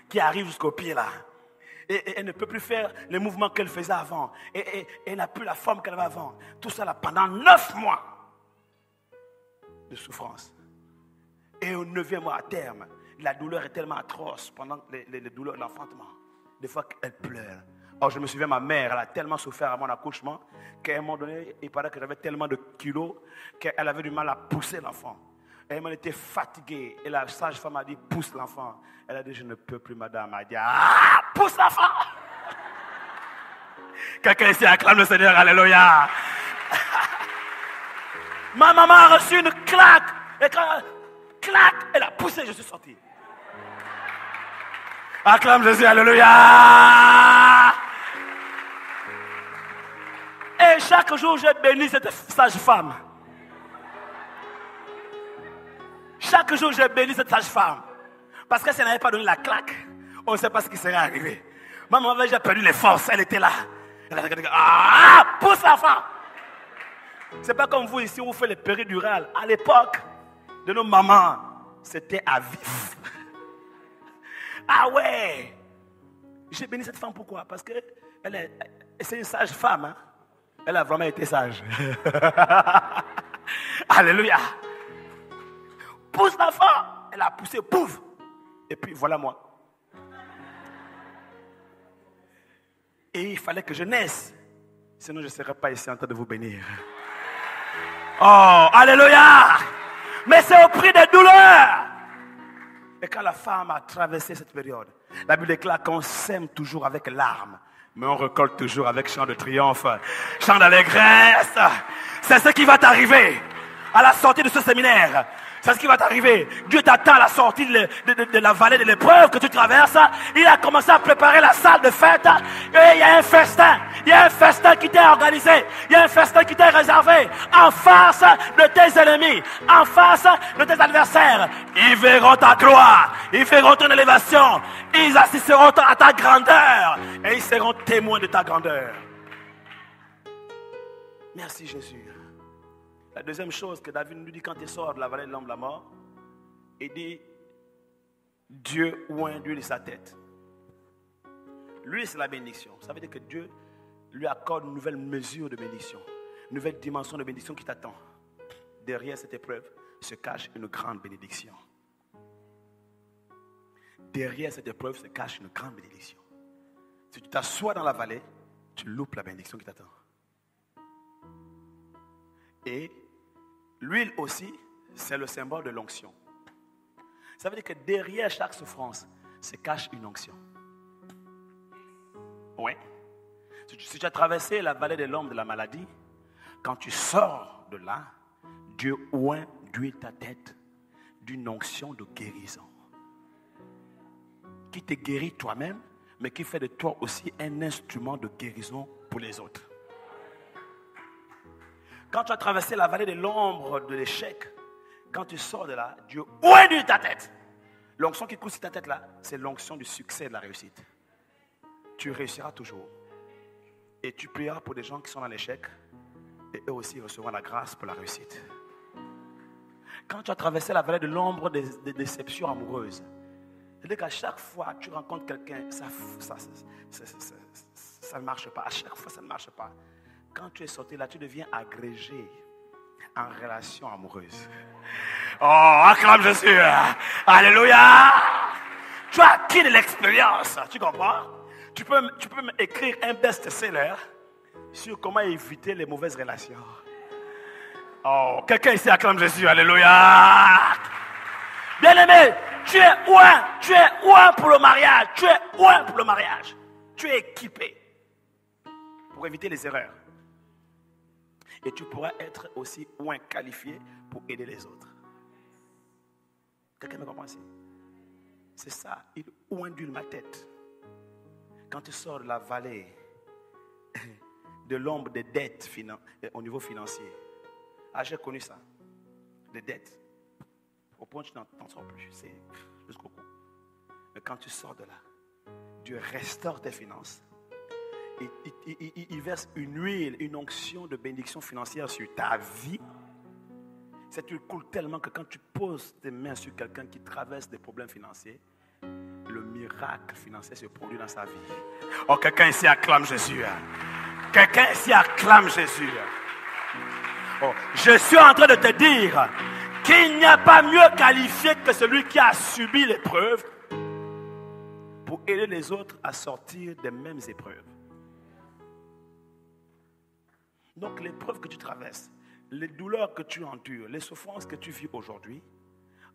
Speaker 1: qui arrivent jusqu'au pied là. Et elle ne peut plus faire les mouvements qu'elle faisait avant. Et elle n'a plus la forme qu'elle avait avant. Tout ça là pendant 9 mois de souffrance. Et au 9e mois à terme, la douleur est tellement atroce pendant les douleurs d'enfantement. Des fois elle pleure. Or, je me souviens, ma mère, elle a tellement souffert à mon accouchement qu'à un moment donné, il paraît que j'avais tellement de kilos qu'elle avait du mal à pousser l'enfant. Elle m'a été fatiguée. Et la sage-femme a dit, pousse l'enfant. Elle a dit, je ne peux plus, madame. Elle a dit, pousse l'enfant. Quelqu'un ici acclame le Seigneur, alléluia. Ma maman a reçu une claque. Et quand claque, elle a poussé, je suis sorti. Acclame Jésus, alléluia. Et chaque jour, j'ai béni cette sage-femme. Chaque jour, j'ai béni cette sage-femme. Parce que si elle n'avait pas donné la claque, on ne sait pas ce qui serait arrivé. Ma maman avait déjà perdu les forces, elle était là. Elle a regardé, pousse l'enfant. C'est pas comme vous ici, où vous faites les péridurales. À l'époque de nos mamans, c'était à vif. Ah ouais. J'ai béni cette femme, pourquoi? Parce que c'est une sage femme. Hein? Elle a vraiment été sage. Alléluia. Pousse l'enfant. Elle a poussé, pouf. Et puis voilà moi. Et il fallait que je naisse. Sinon je ne serais pas ici en train de vous bénir. Oh, alléluia. Mais c'est au prix des douleurs. Et quand la femme a traversé cette période, la Bible déclare qu'on sème toujours avec larmes, mais on récolte toujours avec chant de triomphe, chant d'allégresse. C'est ce qui va t'arriver à la sortie de ce séminaire. C'est ce qui va t'arriver. Dieu t'attend à la sortie de la vallée de l'épreuve que tu traverses. Il a commencé à préparer la salle de fête. Et il y a un festin. Il y a un festin qui t'est organisé. Il y a un festin qui t'est réservé en face de tes ennemis, en face de tes adversaires. Ils verront ta gloire. Ils verront ton élévation. Ils assisteront à ta grandeur. Et ils seront témoins de ta grandeur. Merci Jésus. La deuxième chose que David nous dit quand il sort de la vallée de l'ombre de la mort, il dit, Dieu oint l'huile de sa tête. L'huile, c'est la bénédiction. Ça veut dire que Dieu lui accorde une nouvelle mesure de bénédiction, une nouvelle dimension de bénédiction qui t'attend. Derrière cette épreuve se cache une grande bénédiction. derrière cette épreuve se cache une grande bénédiction. Si tu t'assois dans la vallée, tu loupes la bénédiction qui t'attend. Et l'huile aussi, c'est le symbole de l'onction. Ça veut dire que derrière chaque souffrance se cache une onction. Oui. Si tu as traversé la vallée de l'ombre de la maladie, quand tu sors de là, Dieu oint d'huile ta tête d'une onction de guérison. Qui te guérit toi-même, mais qui fait de toi aussi un instrument de guérison pour les autres. Quand tu as traversé la vallée de l'ombre de l'échec, quand tu sors de là, Dieu oint d'huile ta tête. L'onction qui coule sur ta tête là, c'est l'onction du succès et de la réussite. Tu réussiras toujours. Et tu prieras pour des gens qui sont dans l'échec, et eux aussi recevront la grâce pour la réussite. Quand tu as traversé la vallée de l'ombre des déceptions amoureuses, c'est-à-dire qu'à chaque fois que tu rencontres quelqu'un, ça ne marche pas. À chaque fois, ça ne marche pas. Quand tu es sorti là, tu deviens agrégé en relation amoureuse. Oh, acclame Jésus. Alléluia. Tu as acquis de l'expérience. Tu comprends? Tu peux écrire un best-seller sur comment éviter les mauvaises relations. Oh, quelqu'un ici acclame Jésus. Alléluia. Bien-aimé, tu es oint pour le mariage. Tu es oint pour le mariage. Tu es équipé pour éviter les erreurs. Et tu pourras être aussi oint qualifié pour aider les autres. Quelqu'un me comprend ici? C'est ça, il oindule ma tête. Quand tu sors de la vallée de l'ombre des dettes au niveau financier. Ah, j'ai connu ça. Des dettes. Au point où tu n'en sors plus. C'est jusqu'au cou. Mais quand tu sors de là, Dieu restaure tes finances. Il verse une huile, une onction de bénédiction financière sur ta vie. Cette huile coule tellement que quand tu poses tes mains sur quelqu'un qui traverse des problèmes financiers, le miracle financier se produit dans sa vie. Oh, quelqu'un ici acclame Jésus. Quelqu'un ici acclame Jésus. Oh, je suis en train de te dire qu'il n'y a pas mieux qualifié que celui qui a subi l'épreuve pour aider les autres à sortir des mêmes épreuves. Donc l'épreuve que tu traverses, les douleurs que tu endures, les souffrances que tu vis aujourd'hui,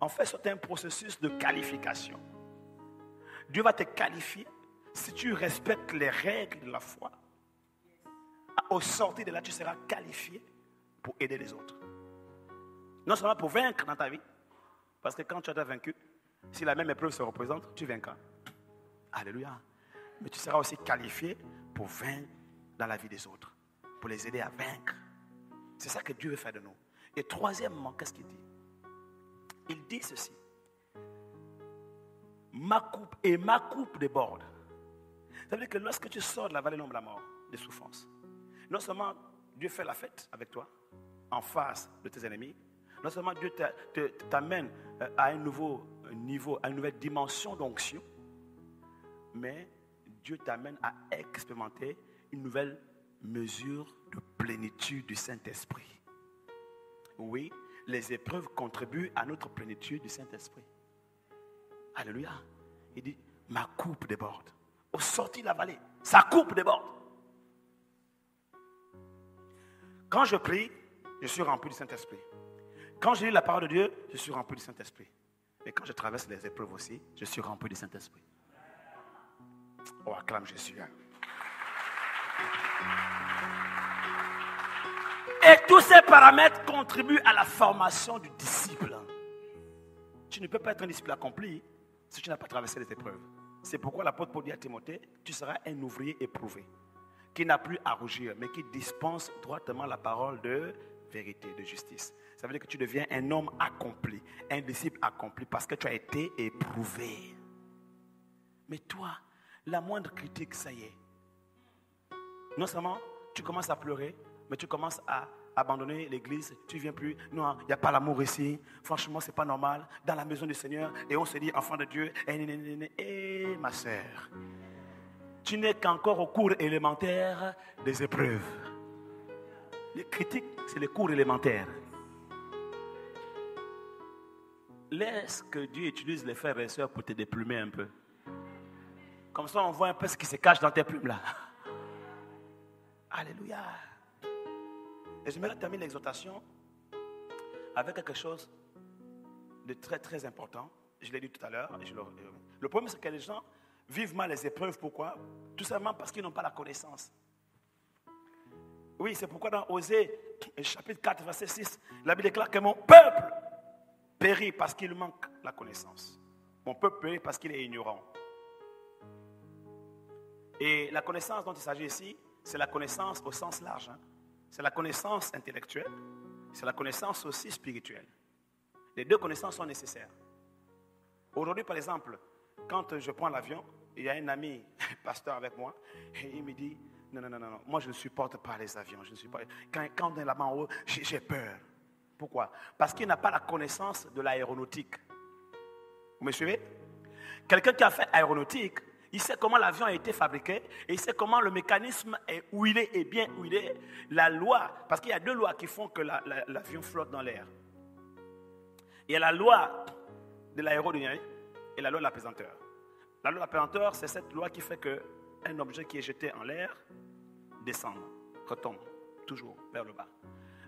Speaker 1: en fait c'est un processus de qualification. Dieu va te qualifier si tu respectes les règles de la foi. Au sortir de là, tu seras qualifié pour aider les autres. Non seulement pour vaincre dans ta vie, parce que quand tu as vaincu, si la même épreuve se représente, tu vaincras. Alléluia. Mais tu seras aussi qualifié pour vaincre dans la vie des autres, pour les aider à vaincre. C'est ça que Dieu veut faire de nous. Et troisièmement, qu'est-ce qu'il dit? Il dit ceci. Ma coupe déborde. Ça veut dire que lorsque tu sors de la vallée de l'ombre de la mort, des souffrances, non seulement Dieu fait la fête avec toi, en face de tes ennemis, non seulement Dieu t'amène à un nouveau niveau, à une nouvelle dimension d'onction, mais Dieu t'amène à expérimenter une nouvelle mesure de plénitude du Saint-Esprit. Oui, les épreuves contribuent à notre plénitude du Saint-Esprit. Alléluia. Il dit, ma coupe déborde. Au sortir de la vallée, sa coupe déborde. Quand je prie, je suis rempli du Saint-Esprit. Quand je lis la parole de Dieu, je suis rempli du Saint-Esprit. Et quand je traverse les épreuves aussi, je suis rempli du Saint-Esprit. Oh, acclame Jésus. Et tous ces paramètres contribuent à la formation du disciple. Tu ne peux pas être un disciple accompli si tu n'as pas traversé les épreuves. C'est pourquoi l'apôtre Paul dit à Timothée, tu seras un ouvrier éprouvé, qui n'a plus à rougir, mais qui dispense droitement la parole de vérité, de justice. Ça veut dire que tu deviens un homme accompli, un disciple accompli, parce que tu as été éprouvé. Mais toi, la moindre critique, ça y est. Non seulement tu commences à pleurer, mais tu commences à abandonner l'église, tu ne viens plus. Non, il n'y a pas l'amour ici. Franchement, ce n'est pas normal. Dans la maison du Seigneur, et on se dit enfant de Dieu. Et ma sœur, tu n'es qu'encore au cours élémentaire des épreuves. Les critiques, c'est les cours élémentaires. laisse que Dieu utilise les frères et sœurs pour te déplumer un peu. Comme ça, on voit un peu ce qui se cache dans tes plumes là. Alléluia. Et j'aimerais terminer l'exhortation avec quelque chose de très très important. Je l'ai dit tout à l'heure. Le problème, c'est que les gens vivent mal les épreuves. Pourquoi? Tout simplement parce qu'ils n'ont pas la connaissance. Oui, c'est pourquoi dans Osée, chapitre 4, verset 6, la Bible déclare que mon peuple périt parce qu'il manque la connaissance. Mon peuple périt parce qu'il est ignorant. Et la connaissance dont il s'agit ici, c'est la connaissance au sens large. Hein. C'est la connaissance intellectuelle, c'est la connaissance aussi spirituelle. Les deux connaissances sont nécessaires. Aujourd'hui, par exemple, quand je prends l'avion, il y a un ami, pasteur avec moi, et il me dit, non, moi je ne supporte pas les avions. Je ne supporte... Quand on est là-bas en haut, j'ai peur. Pourquoi? Parce qu'il n'a pas la connaissance de l'aéronautique. Vous me suivez? Quelqu'un qui a fait aéronautique, il sait comment l'avion a été fabriqué et il sait comment le mécanisme est où il est et bien où il est. La loi, parce qu'il y a deux lois qui font que l'avion flotte dans l'air. Il y a la loi de l'aérodynamique et la loi de la pesanteur. La loi de la pesanteur, c'est cette loi qui fait qu'un objet qui est jeté en l'air descend, retombe toujours vers le bas.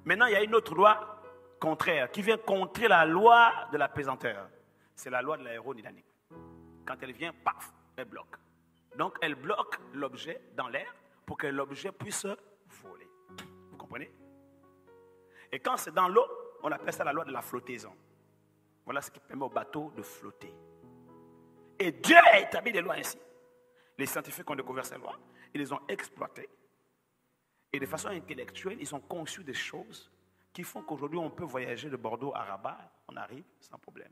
Speaker 1: Maintenant, il y a une autre loi contraire qui vient contrer la loi de la pesanteur. C'est la loi de l'aérodynamique. Quand elle vient, paf, elle bloque. Donc, elle bloque l'objet dans l'air pour que l'objet puisse voler. Vous comprenez? Et quand c'est dans l'eau, on appelle ça la loi de la flottaison. Voilà ce qui permet au bateau de flotter. Et Dieu a établi des lois ainsi. Les scientifiques ont découvert ces lois, ils les ont exploitées. Et de façon intellectuelle, ils ont conçu des choses qui font qu'aujourd'hui, on peut voyager de Bordeaux à Rabat, on arrive sans problème.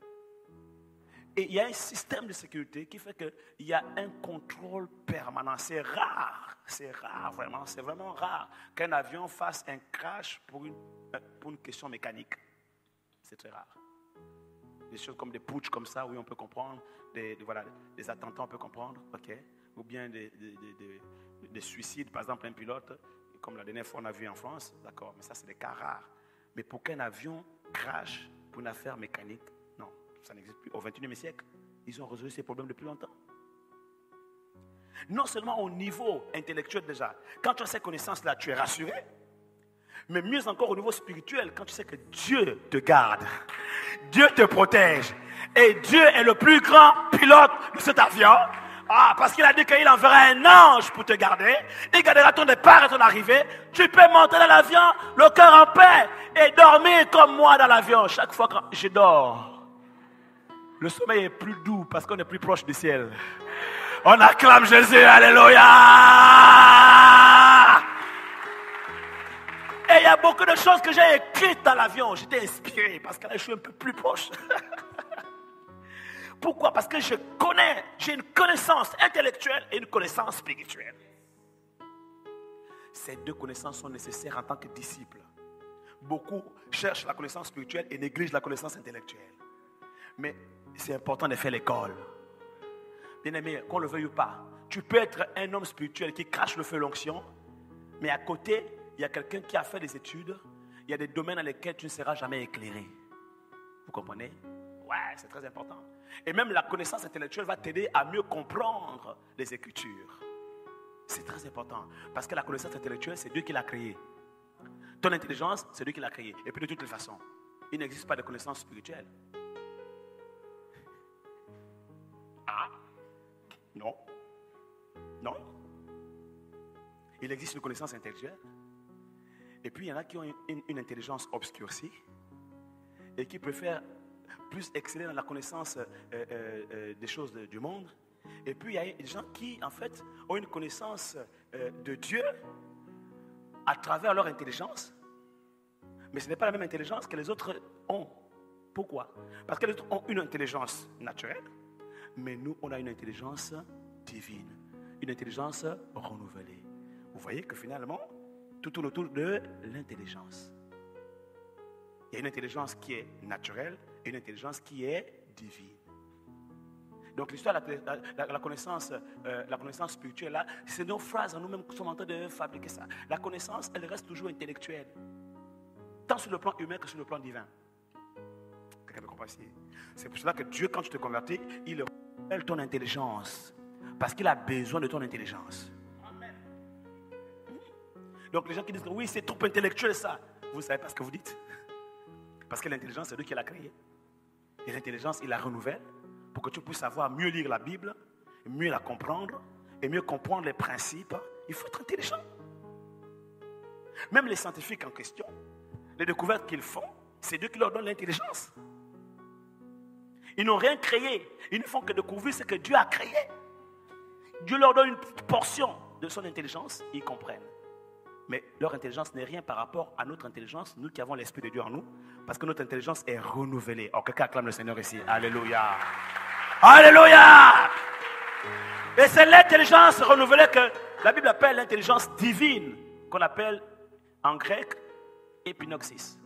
Speaker 1: Et il y a un système de sécurité qui fait qu'il y a un contrôle permanent. C'est rare vraiment, c'est vraiment rare qu'un avion fasse un crash pour une question mécanique. C'est très rare. Des choses comme des putschs comme ça, oui, on peut comprendre. Des attentats, on peut comprendre, ok. Ou bien des suicides, par exemple, un pilote, comme la dernière fois on a vu en France, d'accord, mais ça c'est des cas rares. Mais pour qu'un avion crash pour une affaire mécanique, non, ça n'existe plus. Au XXIe siècle, ils ont résolu ces problèmes depuis longtemps. Non seulement au niveau intellectuel déjà, quand tu as ces connaissances-là, tu es rassuré, mais mieux encore au niveau spirituel, quand tu sais que Dieu te garde, Dieu te protège, et Dieu est le plus grand pilote de cet avion. Parce qu'il a dit qu'il enverra un ange pour te garder. Il gardera ton départ et ton arrivée. Tu peux monter dans l'avion, le cœur en paix, et dormir comme moi dans l'avion. Chaque fois que je dors, le sommeil est plus doux parce qu'on est plus proche du ciel. On acclame Jésus, alléluia. Et il y a beaucoup de choses que j'ai écrites dans l'avion. J'étais inspiré parce que là, je suis un peu plus proche. Pourquoi? Parce que j'ai une connaissance intellectuelle et une connaissance spirituelle. Ces deux connaissances sont nécessaires en tant que disciple. Beaucoup cherchent la connaissance spirituelle et négligent la connaissance intellectuelle. Mais c'est important de faire l'école. Bien aimé, qu'on le veuille ou pas, tu peux être un homme spirituel qui crache le feu l'onction, mais à côté, il y a quelqu'un qui a fait des études, il y a des domaines dans lesquels tu ne seras jamais éclairé. Vous comprenez? Ouais, c'est très important. Et même la connaissance intellectuelle va t'aider à mieux comprendre les Écritures. C'est très important. Parce que la connaissance intellectuelle, c'est Dieu qui l'a créée. Ton intelligence, c'est Dieu qui l'a créée. Et puis de toutes les façons, il n'existe pas de connaissance spirituelle. Non. Non. Il existe une connaissance intellectuelle. Et puis il y en a qui ont une intelligence obscurcie et qui préfèrent plus exceller dans la connaissance des choses du monde. Et puis il y a des gens qui en fait ont une connaissance de Dieu à travers leur intelligence, mais ce n'est pas la même intelligence que les autres ont. Pourquoi? Parce que les autres ont une intelligence naturelle, mais nous on a une intelligence divine, une intelligence renouvelée. Vous voyez que finalement tout tourne autour de l'intelligence. Il y a une intelligence qui est naturelle et une intelligence qui est divine. Donc l'histoire de la connaissance spirituelle, là, c'est nos phrases, nous-mêmes qui sommes en train de fabriquer ça. La connaissance, elle reste toujours intellectuelle, tant sur le plan humain que sur le plan divin. Quelqu'un me comprend ici? C'est pour cela que Dieu, quand tu te convertis, il révèle ton intelligence. Parce qu'il a besoin de ton intelligence. Amen. Donc les gens qui disent que oui, c'est trop intellectuel ça. Vous ne savez pas ce que vous dites. Parce que l'intelligence, c'est lui qui l'a créée. Et l'intelligence, il la renouvelle pour que tu puisses savoir mieux lire la Bible, mieux la comprendre et mieux comprendre les principes. Il faut être intelligent. Même les scientifiques en question, les découvertes qu'ils font, c'est Dieu qui leur donne l'intelligence. Ils n'ont rien créé. Ils ne font que découvrir ce que Dieu a créé. Dieu leur donne une portion de son intelligence, ils comprennent. Mais leur intelligence n'est rien par rapport à notre intelligence, nous qui avons l'Esprit de Dieu en nous, parce que notre intelligence est renouvelée. Oh, quelqu'un acclame le Seigneur ici. Alléluia. Alléluia. Et c'est l'intelligence renouvelée que la Bible appelle l'intelligence divine, qu'on appelle en grec épinoxis.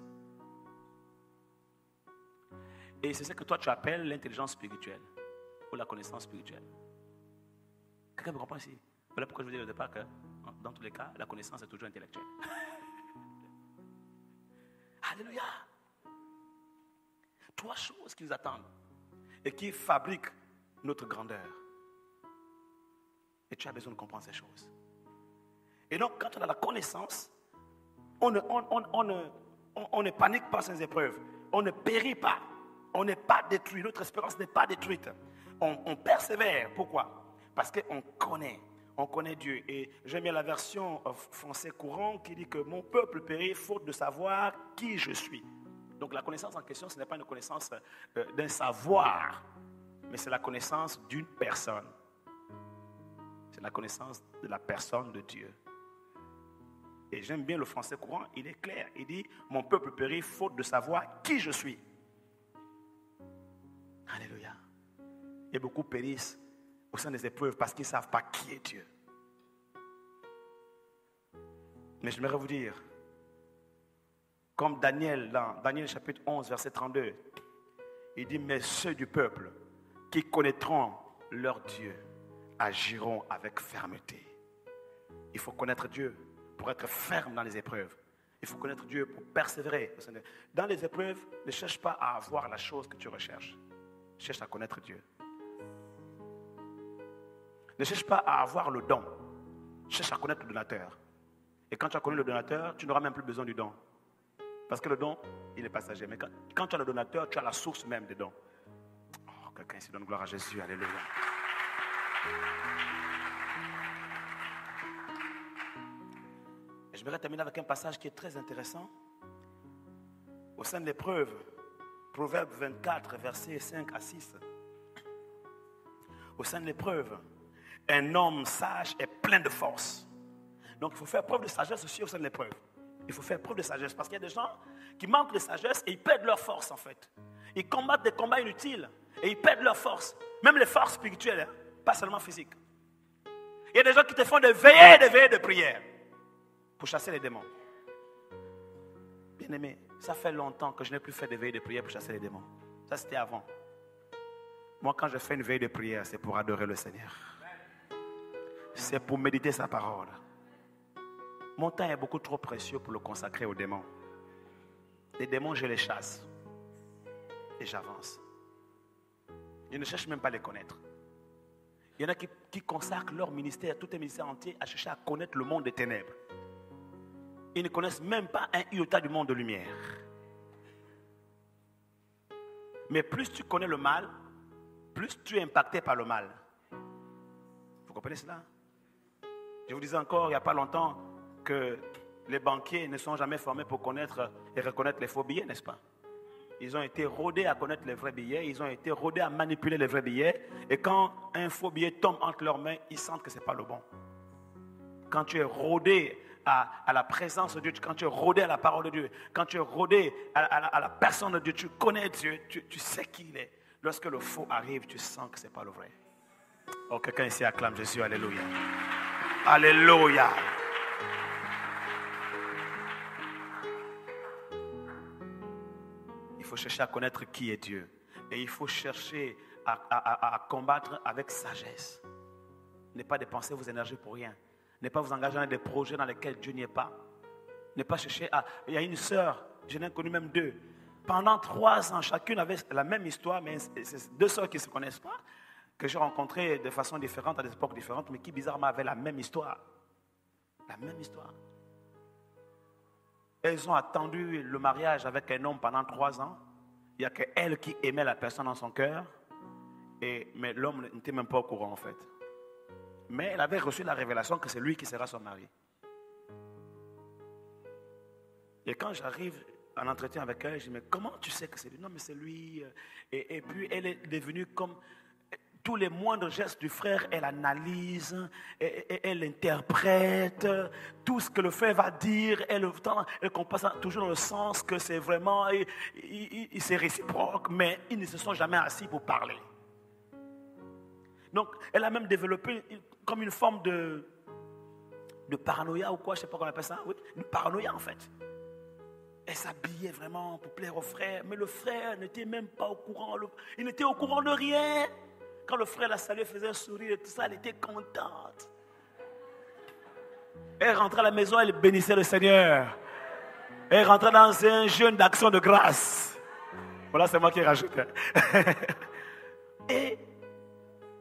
Speaker 1: Et c'est ce que toi tu appelles l'intelligence spirituelle ou la connaissance spirituelle. Quelqu'un me comprend ici? Voilà pourquoi je vous dis au départ que dans tous les cas, la connaissance est toujours intellectuelle. Alléluia. 3 choses qui nous attendent et qui fabriquent notre grandeur. Et tu as besoin de comprendre ces choses. Et donc, quand on a la connaissance, on ne panique pas ces épreuves. On ne périt pas. On n'est pas détruit. Notre espérance n'est pas détruite. On persévère. Pourquoi? Parce qu'on connaît. On connaît Dieu. Et j'aime bien la version français courant qui dit que mon peuple périt faute de savoir qui je suis. Donc la connaissance en question, ce n'est pas une connaissance d'un savoir, mais c'est la connaissance d'une personne. C'est la connaissance de la personne de Dieu. Et j'aime bien le français courant, il est clair. Il dit, mon peuple périt faute de savoir qui je suis. Alléluia. Et beaucoup périssent au sein des épreuves parce qu'ils ne savent pas qui est Dieu. Mais j'aimerais vous dire, comme Daniel, dans Daniel chapitre 11, verset 32, il dit, mais ceux du peuple qui connaîtront leur Dieu agiront avec fermeté. Il faut connaître Dieu pour être ferme dans les épreuves. Il faut connaître Dieu pour persévérer. Dans les épreuves, ne cherche pas à avoir la chose que tu recherches. Cherche à connaître Dieu. Ne cherche pas à avoir le don. Cherche à connaître le donateur. Et quand tu as connu le donateur, tu n'auras même plus besoin du don. Parce que le don, il est passager. Mais quand tu as le donateur, tu as la source même des dons. Oh, quelqu'un ici donne gloire à Jésus. Alléluia. Et je vais terminer avec un passage qui est très intéressant. Au sein de l'épreuve, Proverbe 24, versets 5 à 6. Au sein de l'épreuve, un homme sage est plein de force. Donc il faut faire preuve de sagesse aussi au sein de l'épreuve. Il faut faire preuve de sagesse parce qu'il y a des gens qui manquent de sagesse et ils perdent leur force en fait. Ils combattent des combats inutiles et ils perdent leur force. Même les forces spirituelles, hein, pas seulement physiques. Il y a des gens qui te font des veillées de prière pour chasser les démons. Bien aimé, ça fait longtemps que je n'ai plus fait de veillées de prière pour chasser les démons. Ça c'était avant. Moi quand je fais une veille de prière, c'est pour adorer le Seigneur. C'est pour méditer sa parole. Mon temps est beaucoup trop précieux pour le consacrer aux démons. Les démons, je les chasse. Et j'avance. Je ne cherche même pas à les connaître. Il y en a qui consacrent leur ministère, tout un ministère entier, à chercher à connaître le monde des ténèbres. Ils ne connaissent même pas un iota du monde de lumière. Mais plus tu connais le mal, plus tu es impacté par le mal. Vous comprenez cela? Je vous disais encore il n'y a pas longtemps que les banquiers ne sont jamais formés pour connaître et reconnaître les faux billets, n'est-ce pas? Ils ont été rodés à connaître les vrais billets, ils ont été rodés à manipuler les vrais billets. Et quand un faux billet tombe entre leurs mains, ils sentent que ce n'est pas le bon. Quand tu es rodé à la présence de Dieu, quand tu es rodé à la parole de Dieu, quand tu es rodé à la personne de Dieu, tu connais Dieu, tu sais qui il est. Lorsque le faux arrive, tu sens que ce n'est pas le vrai. Oh, quelqu'un ici acclame Jésus, alléluia. Alléluia. Il faut chercher à connaître qui est Dieu. Et il faut chercher à combattre avec sagesse. Ne pas dépenser vos énergies pour rien. Ne pas vous engager dans des projets dans lesquels Dieu n'y est pas. Ne pas chercher à... Il y a une sœur, je n'ai connu même 2. Pendant 3 ans, chacune avait la même histoire, mais c'est 2 sœurs qui ne se connaissent pas, que j'ai rencontrées de façon différente, à des époques différentes, mais qui bizarrement avaient la même histoire. La même histoire. Elles ont attendu le mariage avec un homme pendant 3 ans. Il n'y a qu'elle qui aimait la personne dans son cœur. Mais l'homme n'était même pas au courant en fait. Mais elle avait reçu la révélation que c'est lui qui sera son mari. Et quand j'arrive en entretien avec elle, je dis, mais comment tu sais que c'est lui? Non, mais c'est lui. Et puis elle est devenue comme... Tous les moindres gestes du frère, elle analyse, elle interprète, tout ce que le frère va dire, elle comprend ça toujours dans le sens que c'est vraiment, c'est réciproque, mais ils ne se sont jamais assis pour parler. Donc, elle a même développé comme une forme de paranoïa ou quoi, je ne sais pas comment on appelle ça, oui, une paranoïa en fait. Elle s'habillait vraiment pour plaire au frère, mais le frère n'était même pas au courant, il n'était au courant de rien. Quand le frère la saluait, faisait un sourire et tout ça, elle était contente. Elle rentrait à la maison, elle bénissait le Seigneur. Elle rentrait dans un jeûne d'action de grâce. Voilà, c'est moi qui rajoute. Et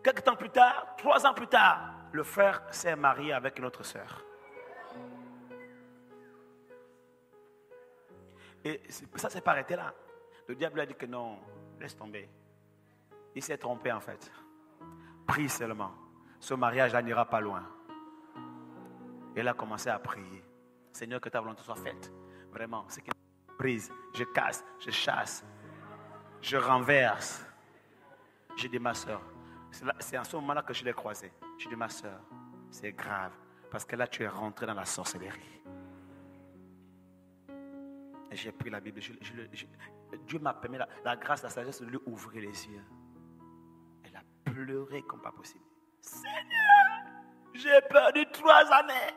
Speaker 1: quelques temps plus tard, 3 ans plus tard, le frère s'est marié avec une autre sœur. Et ça s'est pas arrêté là. Le diable a dit que non, laisse tomber. Il s'est trompé en fait. Prie seulement. Ce mariage-là n'ira pas loin. Et elle a commencé à prier. Seigneur, que ta volonté soit faite. Vraiment, ce qui est prise, je casse, je chasse, je renverse. J'ai dit, ma soeur, c'est en ce moment-là que je l'ai croisée. J'ai dit, ma soeur, c'est grave. Parce que là, tu es rentrée dans la sorcellerie. Et j'ai pris la Bible. Dieu m'a permis la grâce, la sagesse de lui ouvrir les yeux. Elle a pleuré comme pas possible. Seigneur, j'ai perdu 3 années.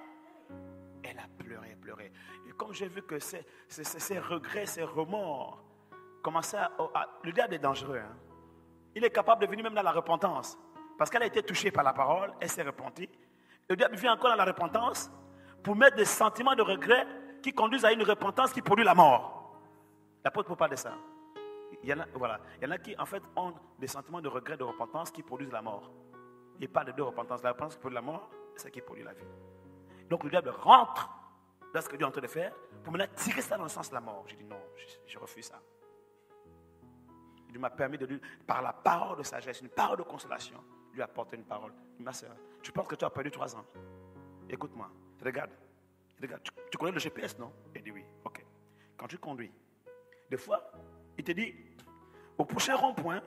Speaker 1: Elle a pleuré, pleuré. Et comme j'ai vu que ces regrets, ces remords commençaient le diable est dangereux. Hein? Il est capable de venir même dans la repentance. Parce qu'elle a été touchée par la parole, elle s'est repentie. Le diable vient encore dans la repentance pour mettre des sentiments de regret qui conduisent à une repentance qui produit la mort. L'apôtre parle de ça. Il y en a qui en fait ont des sentiments de regret, de repentance qui produisent la mort. Il parle de 2 repentances. La repentance qui produit la mort et celle qui produit la vie. Donc le diable rentre dans ce que Dieu est en train de faire pour maintenant tirer ça dans le sens de la mort. J'ai dit non, je refuse ça. Dieu m'a permis de lui, par la parole de sagesse, une parole de consolation, lui apporter une parole. Ma soeur, tu penses que tu as perdu 3 ans? Écoute-moi, regarde, tu connais le GPS, non? Il dit oui, ok. Quand tu conduis, des fois, il te dit, au prochain rond-point,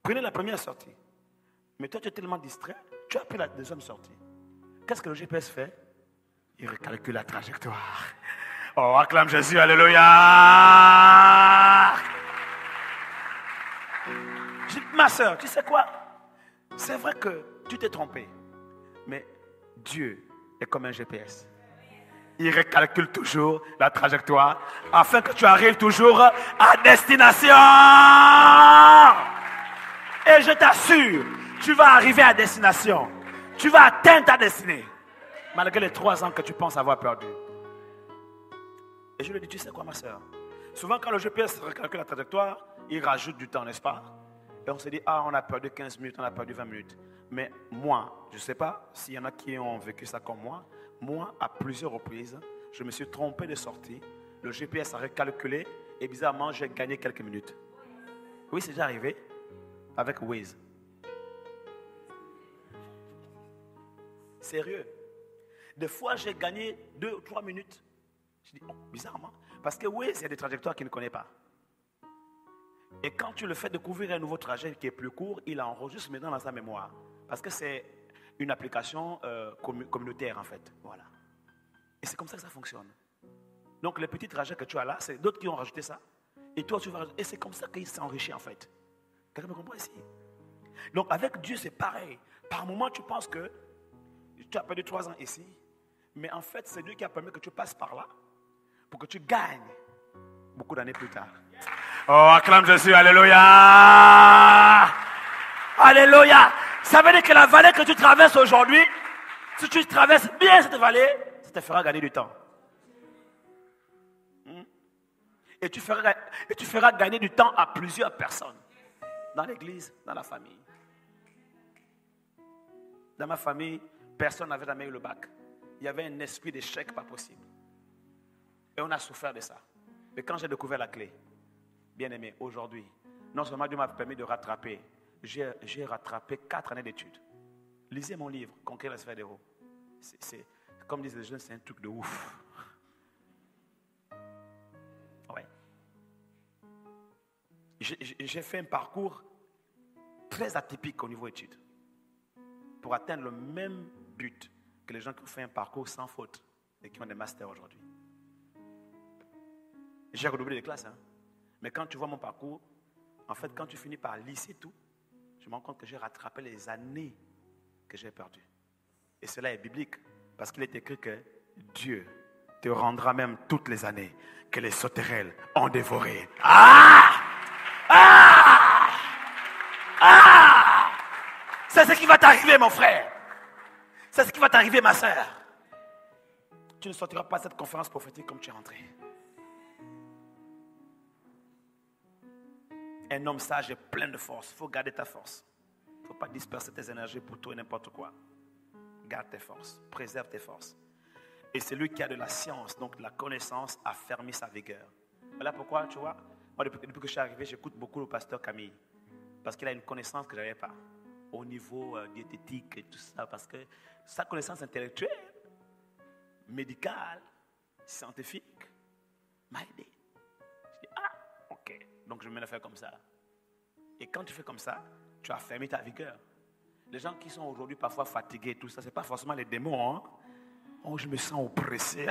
Speaker 1: prenez la première sortie. Mais toi, tu es tellement distrait, tu as pris la deuxième sortie. Qu'est-ce que le GPS fait? Il recalcule la trajectoire. Oh, acclame Jésus, alléluia! J'ai dit, ma soeur, tu sais quoi? C'est vrai que tu t'es trompé. Mais Dieu est comme un GPS. Il recalcule toujours la trajectoire afin que tu arrives toujours à destination. Et je t'assure, tu vas arriver à destination. Tu vas atteindre ta destinée. Malgré les 3 ans que tu penses avoir perdu. Et je lui ai dit, tu sais quoi ma soeur? Souvent quand le GPS recalcule la trajectoire, il rajoute du temps, n'est-ce pas? Et on se dit, on a perdu 15 minutes, on a perdu 20 minutes. Mais moi, je ne sais pas s'il y en a qui ont vécu ça comme moi. Moi, à plusieurs reprises, je me suis trompé de sortie. Le GPS a recalculé et bizarrement, j'ai gagné quelques minutes. Oui, c'est déjà arrivé avec Waze. Sérieux. Des fois, j'ai gagné 2 ou 3 minutes. Je dis, bizarrement. Parce que Waze, il y a des trajectoires qu'il ne connaît pas. Et quand tu le fais découvrir un nouveau trajet qui est plus court, il enregistre maintenant dans sa mémoire. Parce que c'est une application communautaire en fait. Voilà. Et c'est comme ça que ça fonctionne. Donc les petits trajets que tu as là, c'est d'autres qui ont rajouté ça. Et toi tu vas rajouter. Et c'est comme ça qu'il s'enrichit en fait. Quelqu'un me comprend ici? Donc avec Dieu c'est pareil. Par moment tu penses que tu as perdu 3 ans ici. Mais en fait c'est Dieu qui a permis que tu passes par là. Pour que tu gagnes beaucoup d'années plus tard. Oh, acclame Jésus, alléluia! Alléluia! Ça veut dire que la vallée que tu traverses aujourd'hui, si tu traverses bien cette vallée, ça te fera gagner du temps. Et tu feras gagner du temps à plusieurs personnes. Dans l'église, dans la famille. Dans ma famille, personne n'avait jamais eu le bac. Il y avait un esprit d'échec pas possible. Et on a souffert de ça. Mais quand j'ai découvert la clé, bien aimé, aujourd'hui, non seulement Dieu m'a permis de rattraper, j'ai rattrapé 4 années d'études. Lisez mon livre, Conquérir la sphère des héros. C'est, comme disent les jeunes, c'est un truc de ouf. Ouais. J'ai fait un parcours très atypique au niveau études pour atteindre le même but que les gens qui ont fait un parcours sans faute et qui ont des masters aujourd'hui. J'ai redoublé les classes, hein. Mais quand tu vois mon parcours, en fait, quand tu finis par lisser tout, je me rends compte que j'ai rattrapé les années que j'ai perdues. Et cela est biblique, parce qu'il est écrit que Dieu te rendra même toutes les années que les sauterelles ont dévorées. C'est ce qui va t'arriver, mon frère. C'est ce qui va t'arriver, ma soeur. Tu ne sortiras pas de cette conférence prophétique comme tu es rentré. Un homme sage est plein de force. Il faut garder ta force. Il ne faut pas disperser tes énergies pour tout et n'importe quoi. Garde tes forces. Préserve tes forces. Et celui qui a de la science, donc de la connaissance, affermit sa vigueur. Voilà pourquoi, tu vois, moi, depuis que je suis arrivé, j'écoute beaucoup le pasteur Camille. Parce qu'il a une connaissance que je n'avais pas. Au niveau diététique et tout ça. Parce que sa connaissance intellectuelle, médicale, scientifique, m'a aidé. Je dis, ok. Donc je me mets à faire comme ça. Et quand tu fais comme ça, tu as fermé ta vigueur. Les gens qui sont aujourd'hui parfois fatigués, tout ça, ce n'est pas forcément les démons. Hein? Oh, je me sens oppressé.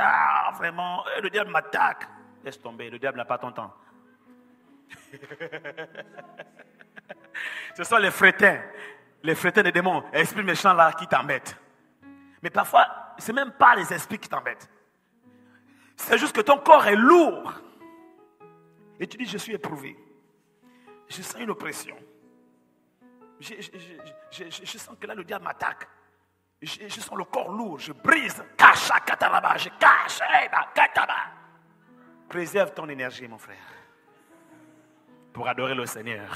Speaker 1: Vraiment, le diable m'attaque. Laisse tomber, le diable n'a pas ton temps. Ce sont les frétins des démons, les esprits méchants là qui t'embêtent. Mais parfois, ce n'est même pas les esprits qui t'embêtent. C'est juste que ton corps est lourd. Et tu dis, je suis éprouvé. Je sens une oppression. Je sens que là, le diable m'attaque. Je sens le corps lourd. Je brise. Kacha, kataraba, je cache. Kataba. Préserve ton énergie, mon frère. Pour adorer le Seigneur.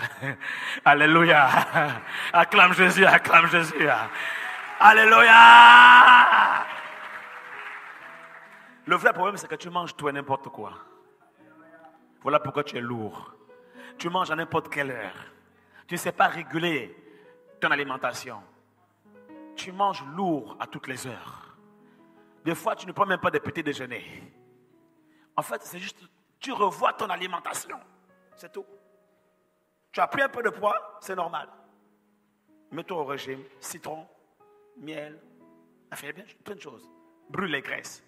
Speaker 1: Alléluia. Acclame Jésus, acclame Jésus. Alléluia. Le vrai problème, c'est que tu manges tout et n'importe quoi. Voilà pourquoi tu es lourd. Tu manges à n'importe quelle heure. Tu ne sais pas réguler ton alimentation. Tu manges lourd à toutes les heures. Des fois, tu ne prends même pas de petit déjeuner. En fait, c'est juste, tu revois ton alimentation. C'est tout. Tu as pris un peu de poids, c'est normal. Mets-toi au régime, citron, miel, fait bien, plein de choses. Brûle les graisses.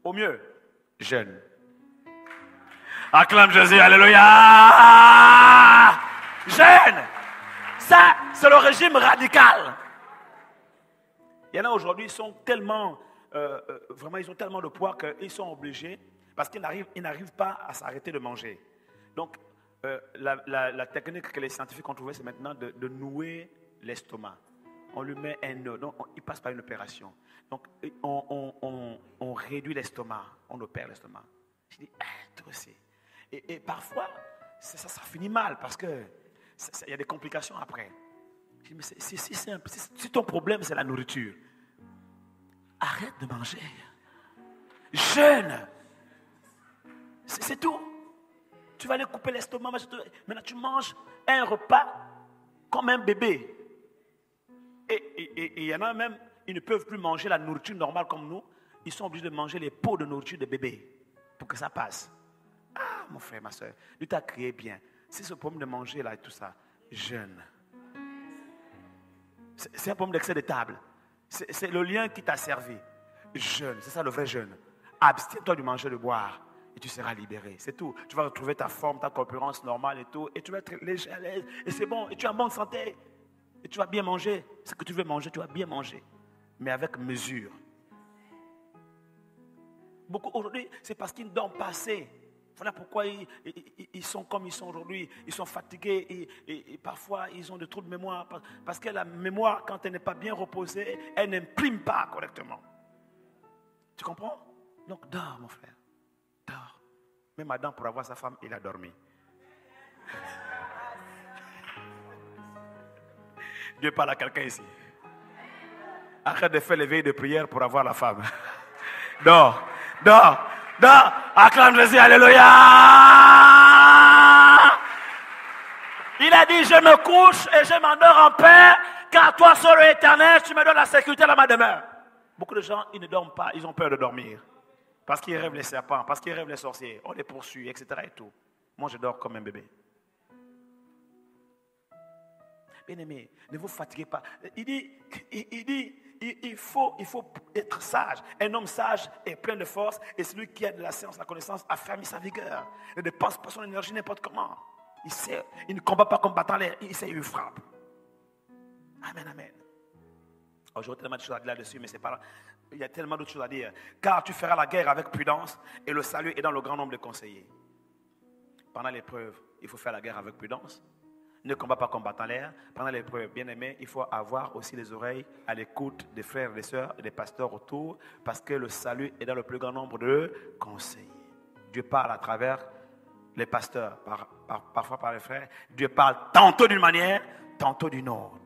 Speaker 1: Au mieux, jeûne. Acclame Jésus, alléluia. Jeûne. Ça, c'est le régime radical. Il y en a aujourd'hui, ils sont tellement, vraiment, ils ont tellement de poids qu'ils sont obligés, parce qu'ils n'arrivent pas à s'arrêter de manger. Donc, la technique que les scientifiques ont trouvée, c'est maintenant de nouer l'estomac. On lui met un nœud, donc il passe par une opération. Donc, on réduit l'estomac, on opère l'estomac. Je dis, toi aussi. Et parfois, ça finit mal, parce qu'il y a des complications après. Je dis, mais si ton problème, c'est la nourriture, arrête de manger. Jeûne. C'est tout. Tu vas aller couper l'estomac. Maintenant, tu manges un repas comme un bébé. Et il y en a même, ils ne peuvent plus manger la nourriture normale comme nous. Ils sont obligés de manger les pots de nourriture de bébé pour que ça passe. Mon frère, ma soeur, Dieu t'a créé bien. C'est ce problème de manger là et tout ça. Jeûne. C'est un problème d'excès de table. C'est le lien qui t'a servi. Jeûne, c'est ça le vrai jeûne. Abstiens-toi du manger, de boire. Et tu seras libéré. C'est tout. Tu vas retrouver ta forme, ta corpulence normale et tout. Et tu vas être léger, à l'aise. Et c'est bon. Et tu es en bonne santé. Et tu vas bien manger. Ce que tu veux manger, tu vas bien manger. Mais avec mesure. Beaucoup aujourd'hui, c'est parce qu'ils ne dorment pas assez. Voilà pourquoi ils sont comme ils sont aujourd'hui. Ils sont fatigués et parfois ils ont des troubles de mémoire. Parce que la mémoire, quand elle n'est pas bien reposée, elle n'imprime pas correctement. Tu comprends? Donc dors, mon frère. Dors. Même Adam, pour avoir sa femme, il a dormi. Dieu parle à quelqu'un ici. Arrête de faire les veilles de prière pour avoir la femme. Dors. Acclame Jésus, alléluia. Il a dit, je me couche et je m'endors en paix, car toi seul éternel, tu me donnes la sécurité dans ma demeure. Beaucoup de gens, ils ne dorment pas, ils ont peur de dormir. Parce qu'ils rêvent les serpents, parce qu'ils rêvent les sorciers, on les poursuit, etc. et tout. Moi, je dors comme un bébé. Bien-aimé, ne vous fatiguez pas. Il dit, il faut être sage. Un homme sage est plein de force, et celui qui a de la science, la connaissance, affermit sa vigueur. Il ne dépense pas son énergie n'importe comment. Il sait, il ne combat pas comme battant l'air, il sait, il frappe. Amen, amen. J'aurais tellement de choses à dire là-dessus, mais c'est pas là. Il y a tellement d'autres choses à dire. Car tu feras la guerre avec prudence, et le salut est dans le grand nombre de conseillers. Pendant l'épreuve, il faut faire la guerre avec prudence. Ne combat pas comme battant l'air. Pendant l'épreuve, bien aimé, il faut avoir aussi les oreilles à l'écoute des frères et des sœurs et des pasteurs autour, parce que le salut est dans le plus grand nombre de conseillers. Dieu parle à travers les pasteurs, parfois par les frères. Dieu parle tantôt d'une manière, tantôt d'une autre.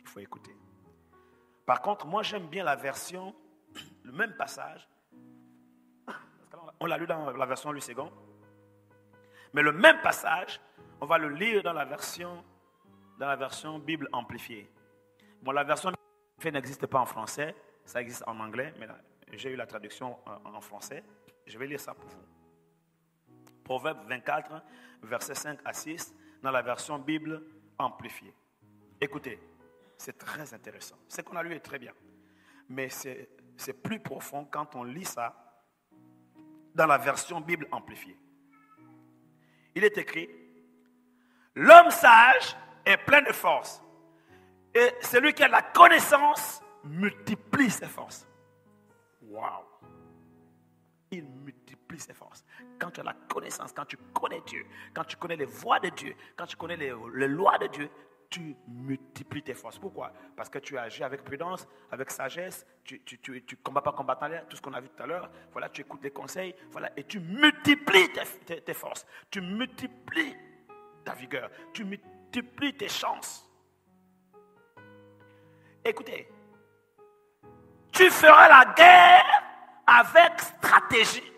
Speaker 1: Il faut écouter. Par contre, moi j'aime bien la version, le même passage. On l'a lu dans la version Louis II. Mais le même passage, on va le lire dans la version Bible amplifiée. Bon, la version Bible amplifiée n'existe pas en français, ça existe en anglais, mais là, j'ai eu la traduction en français. Je vais lire ça pour vous. Proverbe 24, versets 5 à 6, dans la version Bible amplifiée. Écoutez, c'est très intéressant. Ce qu'on a lu est très bien. Mais c'est plus profond quand on lit ça dans la version Bible amplifiée. Il est écrit, l'homme sage est plein de force. Et celui qui a la connaissance multiplie ses forces. Waouh! Il multiplie ses forces. Quand tu as la connaissance, quand tu connais Dieu, quand tu connais les voies de Dieu, quand tu connais les lois de Dieu, tu multiplies tes forces. Pourquoi? Parce que tu agis avec prudence, avec sagesse, tu combats pas combattant l'air, tout ce qu'on a vu tout à l'heure. Voilà, tu écoutes les conseils, voilà, et tu multiplies tes forces. Tu multiplies ta vigueur. Tu multiplies tes chances. Écoutez, tu feras la guerre avec stratégie.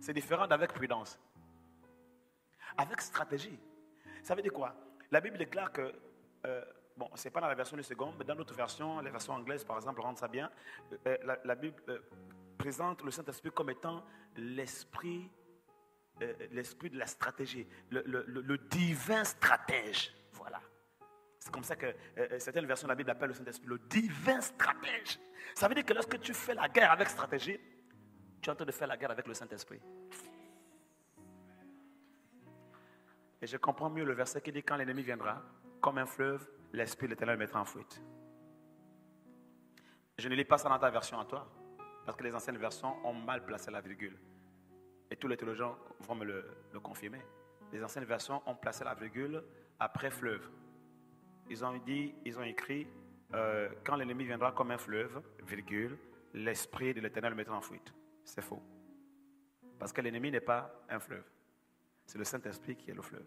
Speaker 1: C'est différent d'avec prudence. Avec stratégie. Ça veut dire quoi? La Bible déclare que, bon, ce n'est pas dans la version du second, mais dans d'autres versions, les versions anglaises par exemple, rendent ça bien. La Bible présente le Saint-Esprit comme étant l'esprit de la stratégie, le divin stratège. Voilà. C'est comme ça que certaines versions de la Bible appellent le Saint-Esprit le divin stratège. Ça veut dire que lorsque tu fais la guerre avec stratégie, tu es en train de faire la guerre avec le Saint-Esprit. Et je comprends mieux le verset qui dit quand l'ennemi viendra, comme un fleuve, l'Esprit de l'Éternel mettra en fuite. Je ne lis pas ça dans ta version à toi, parce que les anciennes versions ont mal placé la virgule. Et tous les théologiens vont me le confirmer. Les anciennes versions ont placé la virgule après fleuve. Ils ont écrit quand l'ennemi viendra comme un fleuve, virgule, l'Esprit de l'Éternel le mettra en fuite. C'est faux. Parce que l'ennemi n'est pas un fleuve. C'est le Saint-Esprit qui est le fleuve.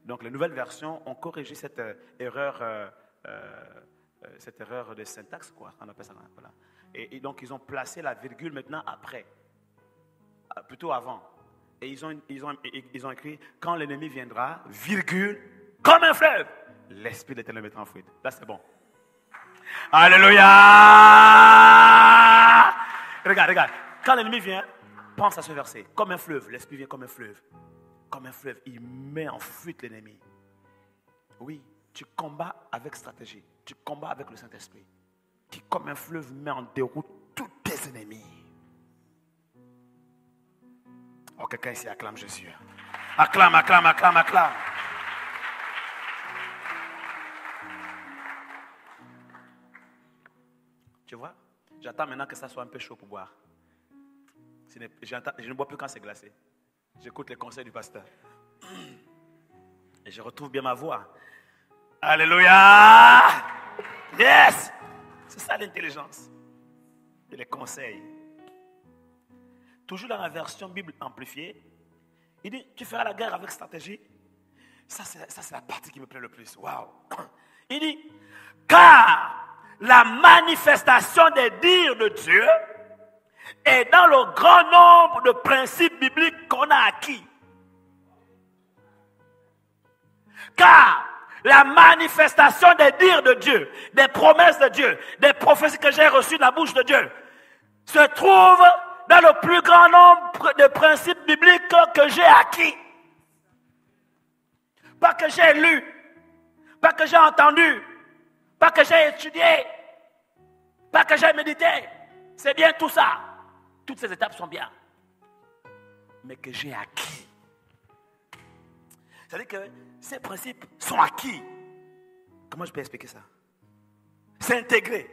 Speaker 1: Donc les nouvelles versions ont corrigé cette erreur de syntaxe, quoi, on appelle ça. Voilà. Et donc ils ont placé la virgule maintenant après, plutôt avant. Et ils ont écrit quand l'ennemi viendra, virgule, comme un fleuve, l'Esprit de l'Éternel mettra en fuite. Là c'est bon. Alléluia! Regarde. Quand l'ennemi vient, pense à ce verset. Comme un fleuve, l'Esprit vient comme un fleuve. Comme un fleuve, il met en fuite l'ennemi. Oui, tu combats avec stratégie. Tu combats avec le Saint-Esprit. Qui, comme un fleuve, met en déroute tous tes ennemis. Oh, quelqu'un ici acclame Jésus. Acclame. Tu vois, j'attends maintenant que ça soit un peu chaud pour boire. Je ne bois plus quand c'est glacé. J'écoute les conseils du pasteur. Et je retrouve bien ma voix. Alléluia! Yes! C'est ça l'intelligence. Et les conseils. toujours dans la version Bible amplifiée, il dit, tu feras la guerre avec stratégie. Ça, c'est la partie qui me plaît le plus. Waouh! Il dit, car la manifestation des dires de Dieu est dans le grand nombre de principes bibliques qu'on a acquis. Car la manifestation des dires de Dieu, des promesses de Dieu, des prophéties que j'ai reçues de la bouche de Dieu, se trouve dans le plus grand nombre de principes bibliques que j'ai acquis. Pas que j'ai lu, pas que j'ai entendu, pas que j'ai étudié, pas que j'ai médité. C'est bien tout ça. Toutes ces étapes sont bien. Mais que j'ai acquis. C'est-à-dire que ces principes sont acquis. Comment je peux expliquer ça? C'est intégré.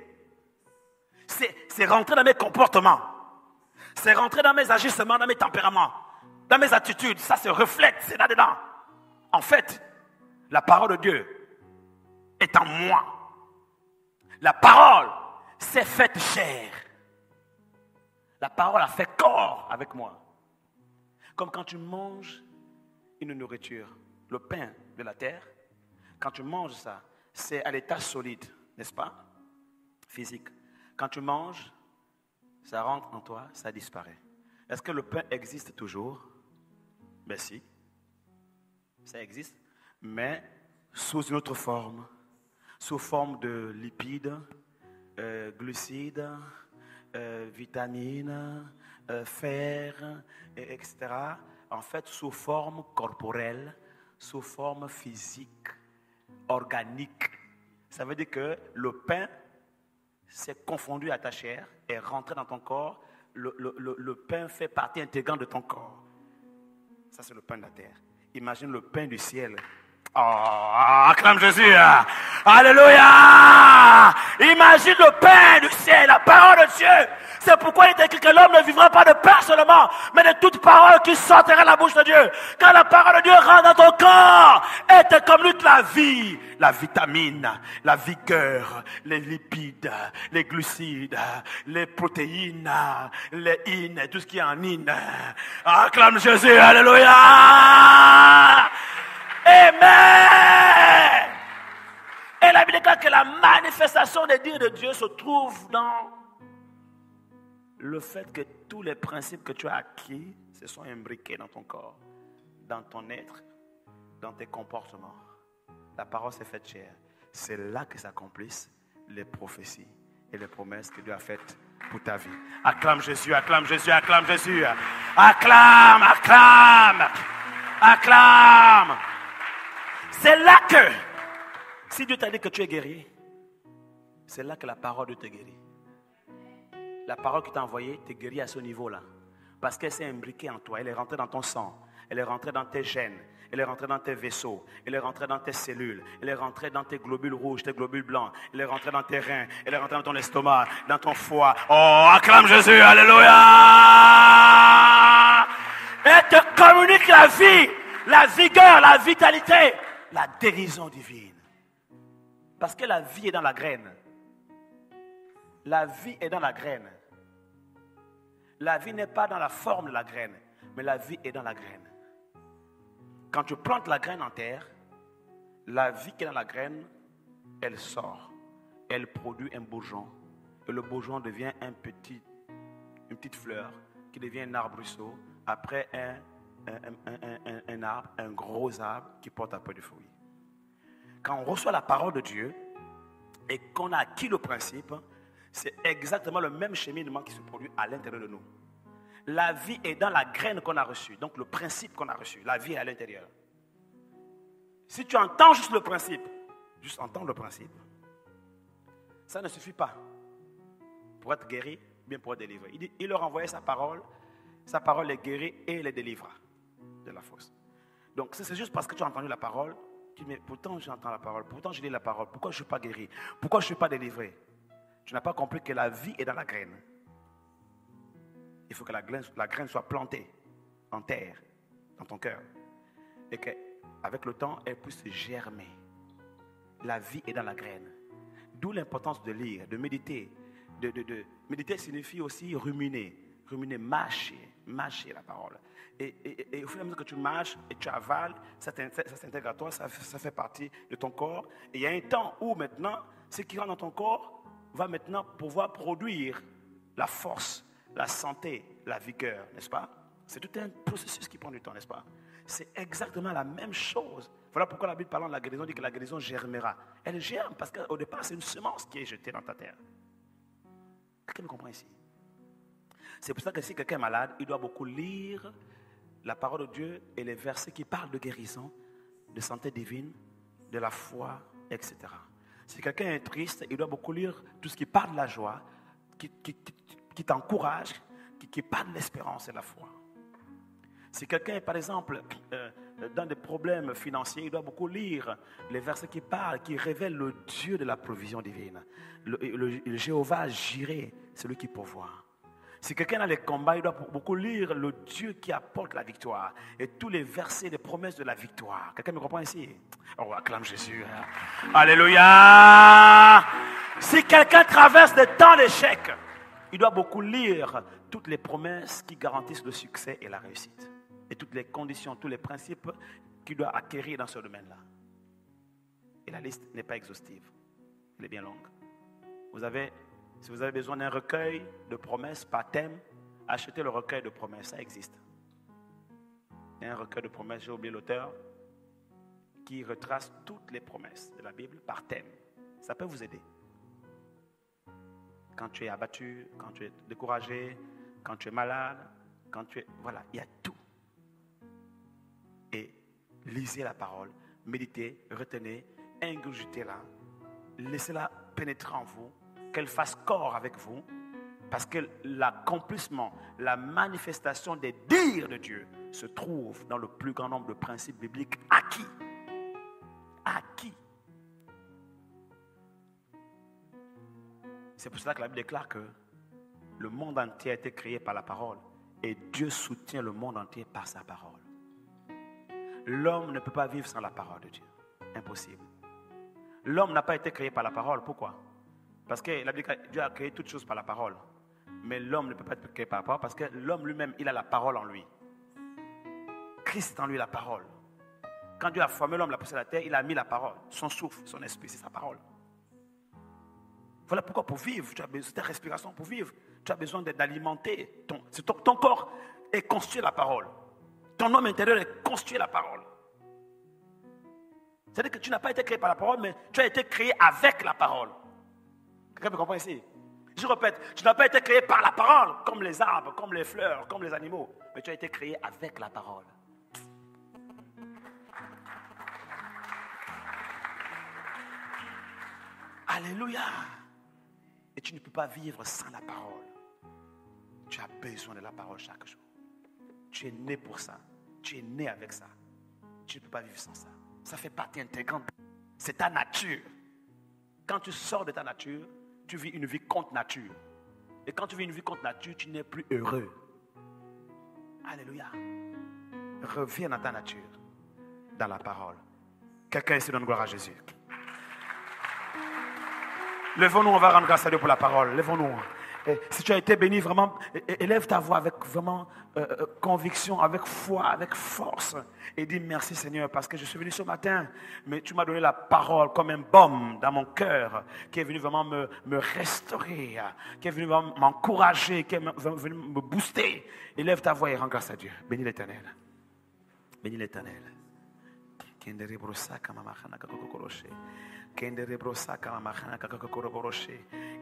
Speaker 1: C'est rentré dans mes comportements. C'est rentré dans mes agissements, dans mes tempéraments, dans mes attitudes. Ça se reflète, c'est là-dedans. En fait, la parole de Dieu est en moi. La parole s'est faite chair. La parole a fait corps avec moi. Comme quand tu manges une nourriture, le pain de la terre, quand tu manges ça, c'est à l'état solide, n'est-ce pas? Physique. Quand tu manges, ça rentre en toi, ça disparaît. Est-ce que le pain existe toujours? Ben si. Ça existe, mais sous une autre forme. Sous forme de lipides, glucides, vitamines, fer, etc. En fait, sous forme corporelle, sous forme physique, organique. Ça veut dire que le pain s'est confondu à ta chair, est rentré dans ton corps. Le pain fait partie intégrante de ton corps. Ça, c'est le pain de la terre. Imagine le pain du ciel. Oh, acclame Jésus. Alléluia. Imagine le pain du ciel, la parole de Dieu. C'est pourquoi il est écrit que l'homme ne vivra pas de pain seulement, mais de toute parole qui sortira de la bouche de Dieu. Quand la parole de Dieu rentre dans ton corps, elle te communique la vie, la vitamine, la vigueur, les lipides, les glucides, les protéines, les in, tout ce qui est en in. Acclame Jésus, alléluia. Amen. Et la Bible déclare que la manifestation des dires de Dieu se trouve dans le fait que tous les principes que tu as acquis se sont imbriqués dans ton corps, dans ton être, dans tes comportements. La parole s'est faite chair. C'est là que s'accomplissent les prophéties et les promesses que Dieu a faites pour ta vie. Acclame Jésus, acclame Jésus, acclame Jésus. Acclame, acclame, acclame. C'est là que, si Dieu t'a dit que tu es guéri, c'est là que la parole de Dieu te guérit. La parole qui t'a envoyée te guérit à ce niveau-là. Parce qu'elle s'est imbriquée en toi. Elle est rentrée dans ton sang. Elle est rentrée dans tes gènes. Elle est rentrée dans tes vaisseaux. Elle est rentrée dans tes cellules. Elle est rentrée dans tes globules rouges, tes globules blancs. Elle est rentrée dans tes reins. Elle est rentrée dans ton estomac, dans ton foie. Oh, acclame Jésus, alléluia! Elle te communique la vie, la vigueur, la vitalité, la guérison divine. Parce que la vie est dans la graine. La vie est dans la graine. La vie n'est pas dans la forme de la graine, mais la vie est dans la graine. Quand tu plantes la graine en terre, la vie qui est dans la graine, elle sort. Elle produit un bourgeon. Et le bourgeon devient une petite fleur qui devient un arbre-ruisseau. Après un arbre, un gros arbre qui porte un peu de fruits. Quand on reçoit la parole de Dieu et qu'on a acquis le principe, c'est exactement le même cheminement qui se produit à l'intérieur de nous. La vie est dans la graine qu'on a reçue, donc le principe qu'on a reçu. La vie est à l'intérieur. Si tu entends juste le principe, juste entendre le principe, ça ne suffit pas pour être guéri, bien pour être délivré. Il leur envoyait sa parole les guérit et les délivra de la fausse. Donc c'est juste parce que tu as entendu la parole, tu dis mais pourtant j'entends la parole, pourtant je lis la parole, pourquoi je ne suis pas guéri, pourquoi je ne suis pas délivré? Tu n'as pas compris que la vie est dans la graine. Il faut que la graine soit plantée en terre, dans ton cœur. Et qu'avec le temps, elle puisse germer. La vie est dans la graine. D'où l'importance de lire, de méditer. Méditer signifie aussi ruminer, ruminer, mâcher la parole. Et au fur et à mesure que tu mâches et tu avales, ça s'intègre à toi, ça fait partie de ton corps. Et il y a un temps où maintenant, ce qui rentre dans ton corps va maintenant pouvoir produire la force, la santé, la vigueur, n'est-ce pas? C'est tout un processus qui prend du temps, n'est-ce pas? C'est exactement la même chose. Voilà pourquoi la Bible parlant de la guérison dit que la guérison germera. Elle germe parce qu'au départ, c'est une semence qui est jetée dans ta terre. Quelqu'un me comprend ici? C'est pour ça que si quelqu'un est malade, il doit beaucoup lire la parole de Dieu et les versets qui parlent de guérison, de santé divine, de la foi, etc. Si quelqu'un est triste, il doit beaucoup lire tout ce qui parle de la joie, qui t'encourage, qui parle de l'espérance et de la foi. Si quelqu'un est, par exemple, dans des problèmes financiers, il doit beaucoup lire les versets qui parlent, qui révèlent le Dieu de la provision divine. Le Jéhovah Jireh, celui qui pourvoit. Si quelqu'un a les combats, il doit beaucoup lire le Dieu qui apporte la victoire et tous les versets, les promesses de la victoire. Quelqu'un me comprend ici? Oh, acclame Jésus. Hein? Alléluia! Si quelqu'un traverse des temps d'échec, il doit beaucoup lire toutes les promesses qui garantissent le succès et la réussite. Et toutes les conditions, tous les principes qu'il doit acquérir dans ce domaine-là. Et la liste n'est pas exhaustive. Elle est bien longue. Si vous avez besoin d'un recueil de promesses par thème, achetez le recueil de promesses, ça existe. Il y a un recueil de promesses, j'ai oublié l'auteur, qui retrace toutes les promesses de la Bible par thème. Ça peut vous aider. Quand tu es abattu, quand tu es découragé, quand tu es malade, quand tu es... Voilà, il y a tout. Et lisez la parole, méditez, retenez, ingurgitez-la, laissez-la pénétrer en vous, qu'elle fasse corps avec vous, parce que l'accomplissement, la manifestation des dires de Dieu se trouve dans le plus grand nombre de principes bibliques acquis. Acquis. C'est pour cela que la Bible déclare que le monde entier a été créé par la parole et Dieu soutient le monde entier par sa parole. L'homme ne peut pas vivre sans la parole de Dieu. Impossible. L'homme n'a pas été créé par la parole. Pourquoi? Parce que la Bible dit que Dieu a créé toutes choses par la parole. Mais l'homme ne peut pas être créé par la parole parce que l'homme lui-même, il a la parole en lui. Christ est en lui la parole. Quand Dieu a formé l'homme, l'a poussé à la terre, il a mis la parole. Son souffle, son esprit, c'est sa parole. Voilà pourquoi pour vivre, tu as besoin de ta respiration pour vivre. Tu as besoin d'alimenter. Ton corps est constitué de la parole. Ton homme intérieur est constitué de la parole. C'est-à-dire que tu n'as pas été créé par la parole, mais tu as été créé avec la parole. Quelqu'un me comprend ici? Je répète, tu n'as pas été créé par la parole, comme les arbres, comme les fleurs, comme les animaux, mais tu as été créé avec la parole. Alléluia! Et tu ne peux pas vivre sans la parole. Tu as besoin de la parole chaque jour. Tu es né pour ça. Tu es né avec ça. Tu ne peux pas vivre sans ça. Ça fait partie intégrante. C'est ta nature. Quand tu sors de ta nature, tu vis une vie contre nature. Et quand tu vis une vie contre nature, tu n'es plus heureux. Alléluia. Reviens dans ta nature, dans la parole. Quelqu'un ici donne gloire à Jésus. Lèvons-nous, on va rendre grâce à Dieu pour la parole. Lèvons-nous. Et si tu as été béni, vraiment, élève ta voix avec vraiment conviction, avec foi, avec force. Et dis merci Seigneur, parce que je suis venu ce matin, mais tu m'as donné la parole comme un baume dans mon cœur, qui est venu vraiment me restaurer, qui est venu vraiment m'encourager, qui est venu me booster. Élève ta voix et rends grâce à Dieu. Bénis l'Éternel. Bénis l'Éternel. Kenderebrosa kama mahana kakakoroboroshe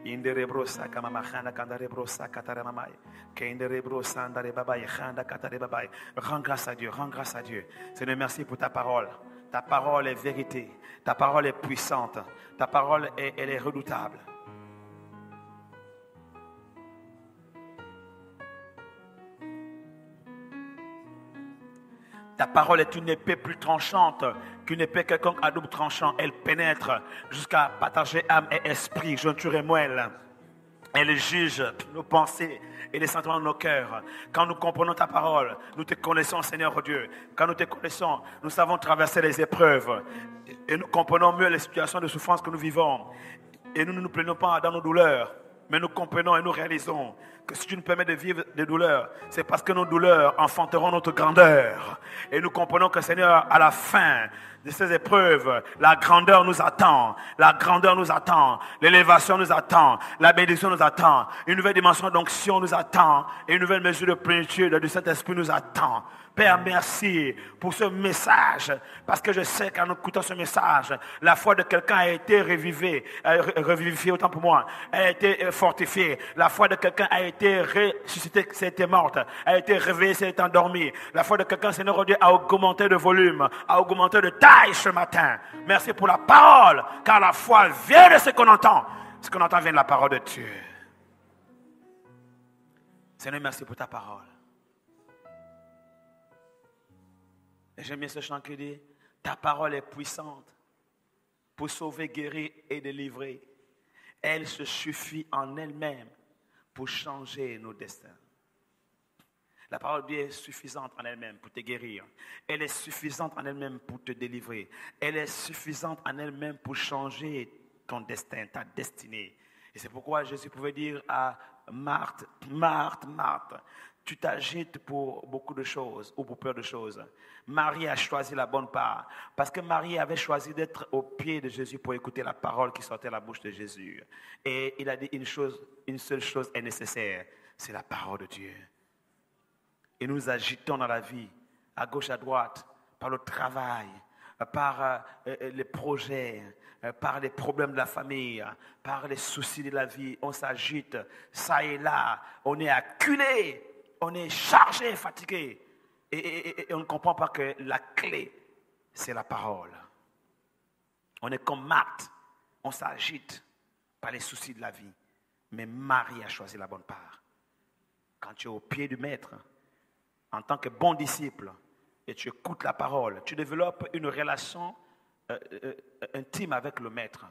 Speaker 1: inderebrosa kama mahana kandarebrosa kataramamai kenderebrosa andare babai khanda katare babai. Rends grâce à Dieu, rends grâce à Dieu. Seigneur, merci pour ta parole. Ta parole est vérité, ta parole est puissante, ta parole elle est redoutable. Ta parole est une épée plus tranchante qu'une épée quelconque à double tranchant. Elle pénètre jusqu'à partager âme et esprit, jointure et moelle. Elle juge nos pensées et les sentiments de nos cœurs. Quand nous comprenons ta parole, nous te connaissons, Seigneur Dieu. Quand nous te connaissons, nous savons traverser les épreuves. Et nous comprenons mieux les situations de souffrance que nous vivons. Et nous ne nous plaignons pas dans nos douleurs, mais nous comprenons et nous réalisons que si tu nous permets de vivre des douleurs, c'est parce que nos douleurs enfanteront notre grandeur. Et nous comprenons que, Seigneur, à la fin de ces épreuves, la grandeur nous attend. La grandeur nous attend. L'élévation nous attend. La bénédiction nous attend. Une nouvelle dimension d'onction nous attend. Et une nouvelle mesure de plénitude du Saint-Esprit nous attend. Père, merci pour ce message, parce que je sais qu'en écoutant ce message, la foi de quelqu'un a été revivifiée, autant pour moi, a été fortifiée. La foi de quelqu'un a été ressuscitée, si elle était morte, a été réveillée, si elle était endormie. La foi de quelqu'un, Seigneur Dieu, a augmenté de volume, a augmenté de taille ce matin. Merci pour la parole, car la foi vient de ce qu'on entend. Ce qu'on entend vient de la parole de Dieu. Seigneur, merci pour ta parole. Et j'aime bien ce chant qui dit, ta parole est puissante pour sauver, guérir et délivrer. Elle se suffit en elle-même pour changer nos destins. La parole de Dieu est suffisante en elle-même pour te guérir. Elle est suffisante en elle-même pour te délivrer. Elle est suffisante en elle-même pour changer ton destin, ta destinée. Et c'est pourquoi Jésus pouvait dire à Marthe, Marthe, Marthe, tu t'agites pour beaucoup de choses ou pour peu de choses. Marie a choisi la bonne part parce que Marie avait choisi d'être au pied de Jésus pour écouter la parole qui sortait de la bouche de Jésus. Et il a dit une seule chose est nécessaire, c'est la parole de Dieu. Et nous agitons dans la vie, à gauche, à droite, par le travail, par les projets, par les problèmes de la famille, par les soucis de la vie. On s'agite, ça et là, on est acculé. On est chargé, fatigué. Et on ne comprend pas que la clé, c'est la parole. On est comme Marthe. On s'agite par les soucis de la vie. Mais Marie a choisi la bonne part. Quand tu es au pied du maître, en tant que bon disciple, et tu écoutes la parole, tu développes une relation intime avec le maître.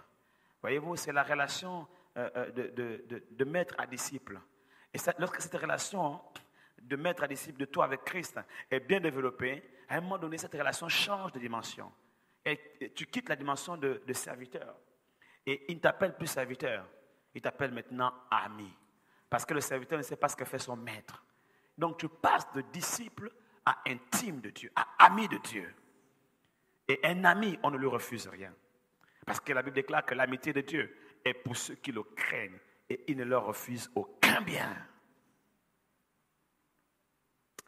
Speaker 1: Voyez-vous, c'est la relation de maître à disciple. Et lorsque cette relation de maître à disciple de toi avec Christ est bien développée, à un moment donné, cette relation change de dimension. Et tu quittes la dimension de serviteur. Et il ne t'appelle plus serviteur, il t'appelle maintenant ami. Parce que le serviteur ne sait pas ce que fait son maître. Donc tu passes de disciple à intime de Dieu, à ami de Dieu. Et un ami, on ne lui refuse rien. Parce que la Bible déclare que l'amitié de Dieu est pour ceux qui le craignent et il ne leur refuse aucun bien.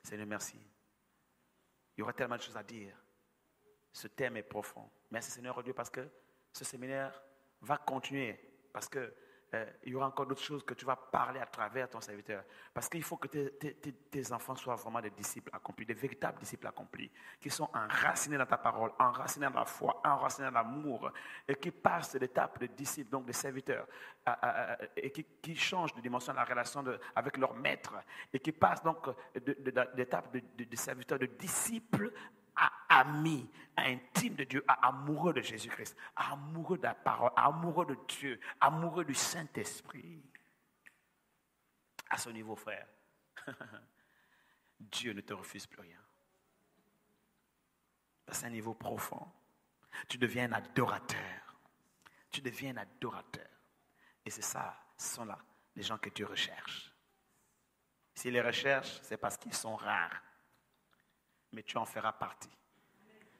Speaker 1: Seigneur, merci. Il y aura tellement de choses à dire. Ce thème est profond. Merci Seigneur Dieu parce que ce séminaire va continuer. Parce que il y aura encore d'autres choses que tu vas parler à travers ton serviteur. Parce qu'il faut que tes enfants soient vraiment des disciples accomplis, des véritables disciples accomplis, qui sont enracinés dans ta parole, enracinés dans la foi, enracinés dans l'amour, et qui passent de l'étape de disciples, donc de serviteurs, et qui changent de dimension dans la relation avec leur maître, et qui passent donc d'étape de serviteurs, de disciples, à amis, à intime de Dieu, à amoureux de Jésus-Christ, à amoureux de la parole, à amoureux de Dieu, amoureux du Saint-Esprit. À ce niveau, frère, Dieu ne te refuse plus rien. C'est un niveau profond. Tu deviens un adorateur. Tu deviens un adorateur. Et c'est ça, ce sont là les gens que Dieu recherche. S'il les recherche, c'est parce qu'ils sont rares. Mais tu en feras partie.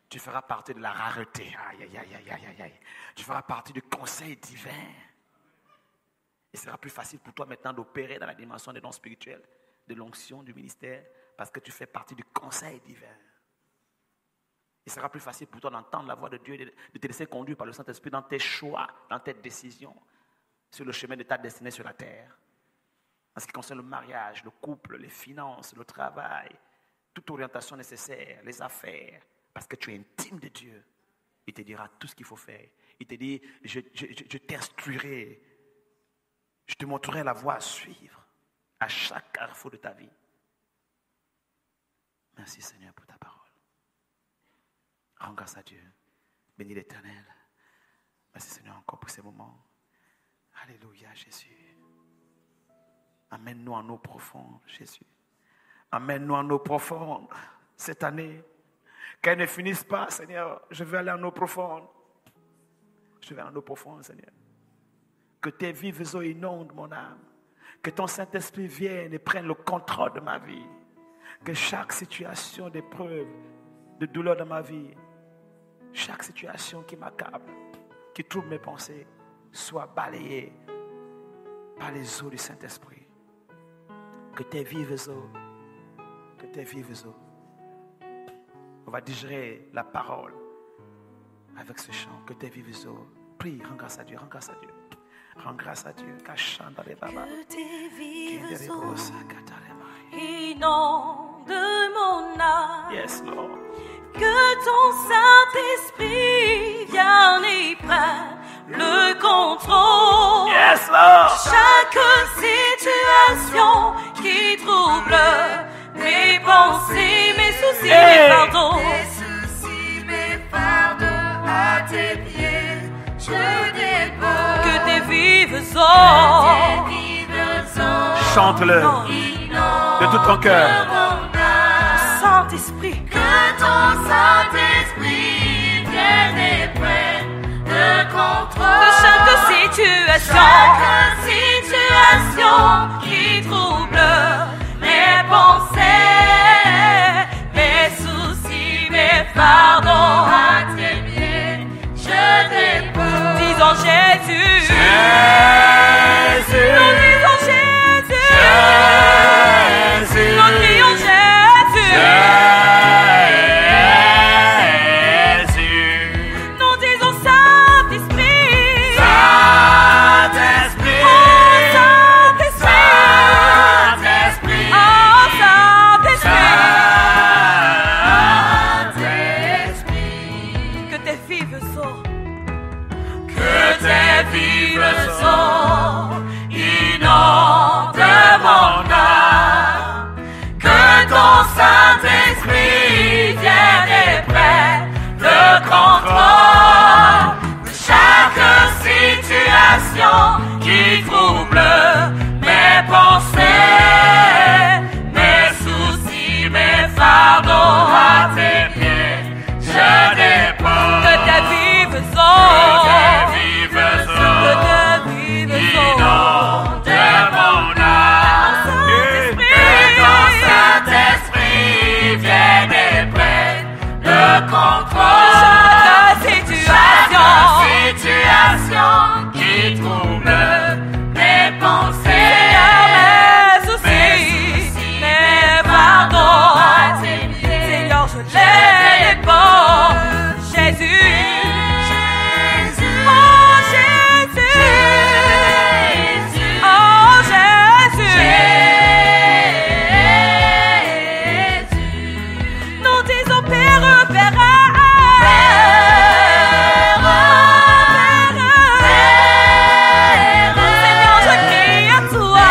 Speaker 1: Tu feras partie de la rareté. Aïe, aïe, aïe, aïe, aïe, aïe. Tu feras partie du conseil divin. Il sera plus facile pour toi maintenant d'opérer dans la dimension des dons spirituels, de l'onction, du ministère, parce que tu fais partie du conseil divin. Il sera plus facile pour toi d'entendre la voix de Dieu, de te laisser conduire par le Saint-Esprit dans tes choix, dans tes décisions, sur le chemin de ta destinée sur la terre. En ce qui concerne le mariage, le couple, les finances, le travail, toute orientation nécessaire, les affaires, parce que tu es intime de Dieu. Il te dira tout ce qu'il faut faire. Il te dit, je t'instruirai, je te montrerai la voie à suivre à chaque carrefour de ta vie. Merci Seigneur pour ta parole. Rends grâce à Dieu. Bénis l'Éternel. Merci Seigneur encore pour ces moments. Alléluia Jésus. Amène-nous en eau profonde Jésus. Amène-nous en eau profonde cette année. Qu'elle ne finisse pas, Seigneur. Je veux aller en eau profonde. Je vais en eau profonde, Seigneur. Que tes vives eaux inondent mon âme. Que ton Saint-Esprit vienne et prenne le contrôle de ma vie. Que chaque situation d'épreuve, de douleur dans ma vie, chaque situation qui m'accable, qui trouble mes pensées, soit balayée par les eaux du Saint-Esprit. Que tes vives eaux, on va digérer la parole avec ce chant. Que tes vives eaux, prie, rends grâce à Dieu, rends grâce à Dieu. Rends grâce à Dieu.
Speaker 2: Que tes vives eaux inondent mon âme.
Speaker 1: Yes, Lord.
Speaker 2: Que ton Saint-Esprit vienne et prenne le contrôle.
Speaker 1: Yes, Lord.
Speaker 2: Chaque situation qui trouble mes pensées, mes soucis, mes fardeaux. Mes soucis, mes fardeaux à tes pieds, je dépose. Que tes vives eaux,
Speaker 1: chante-le de tout ton cœur.
Speaker 2: Saint-Esprit, que ton Saint-Esprit vienne et prenne le contrôle de chaque situation qui trouble mes pensées, mes soucis, mes fardeaux à tes pieds, je dépose. Disons Jésus,
Speaker 1: Jésus,
Speaker 2: nous disons Jésus,
Speaker 1: Jésus,
Speaker 2: nous crions Jésus,
Speaker 1: Jésus,
Speaker 2: nous disons Saint-Esprit,
Speaker 1: Saint-Esprit,
Speaker 2: oh Saint-Esprit,
Speaker 1: Saint-Esprit,
Speaker 2: oh Saint-Esprit,
Speaker 1: Saint-Esprit,
Speaker 2: que tes vives eaux,
Speaker 1: que tes vives
Speaker 2: eaux inondent mon âme, que ton Saint-Esprit vienne et prenne le contrôle de chaque situation qui trouble mes pensées, mes soucis, mes fardeaux à tes pieds, je dépose. Que tes vives eaux, que tes vives eaux inondent mon âme, que ton Saint-Esprit vienne et prenne le contrôle de chaque situation qui trouble mes pensées, mes soucis, mes fardeaux à tes pieds. Seigneur, je les dépose. Jésus, oh Jésus, oh Jésus, nous disons Père, Père, Seigneur, je crie à toi.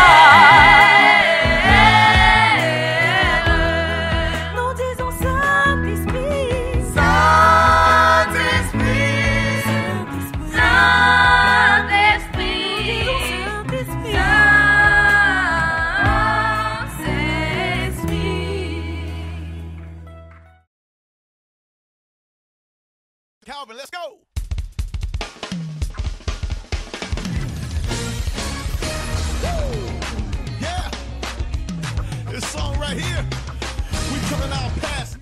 Speaker 2: Nous disons Saint-Esprit, Saint-Esprit, Saint-Esprit, Saint-Esprit, Saint-Esprit.
Speaker 3: Calvin, let's go. Yeah, this song right here, we coming out past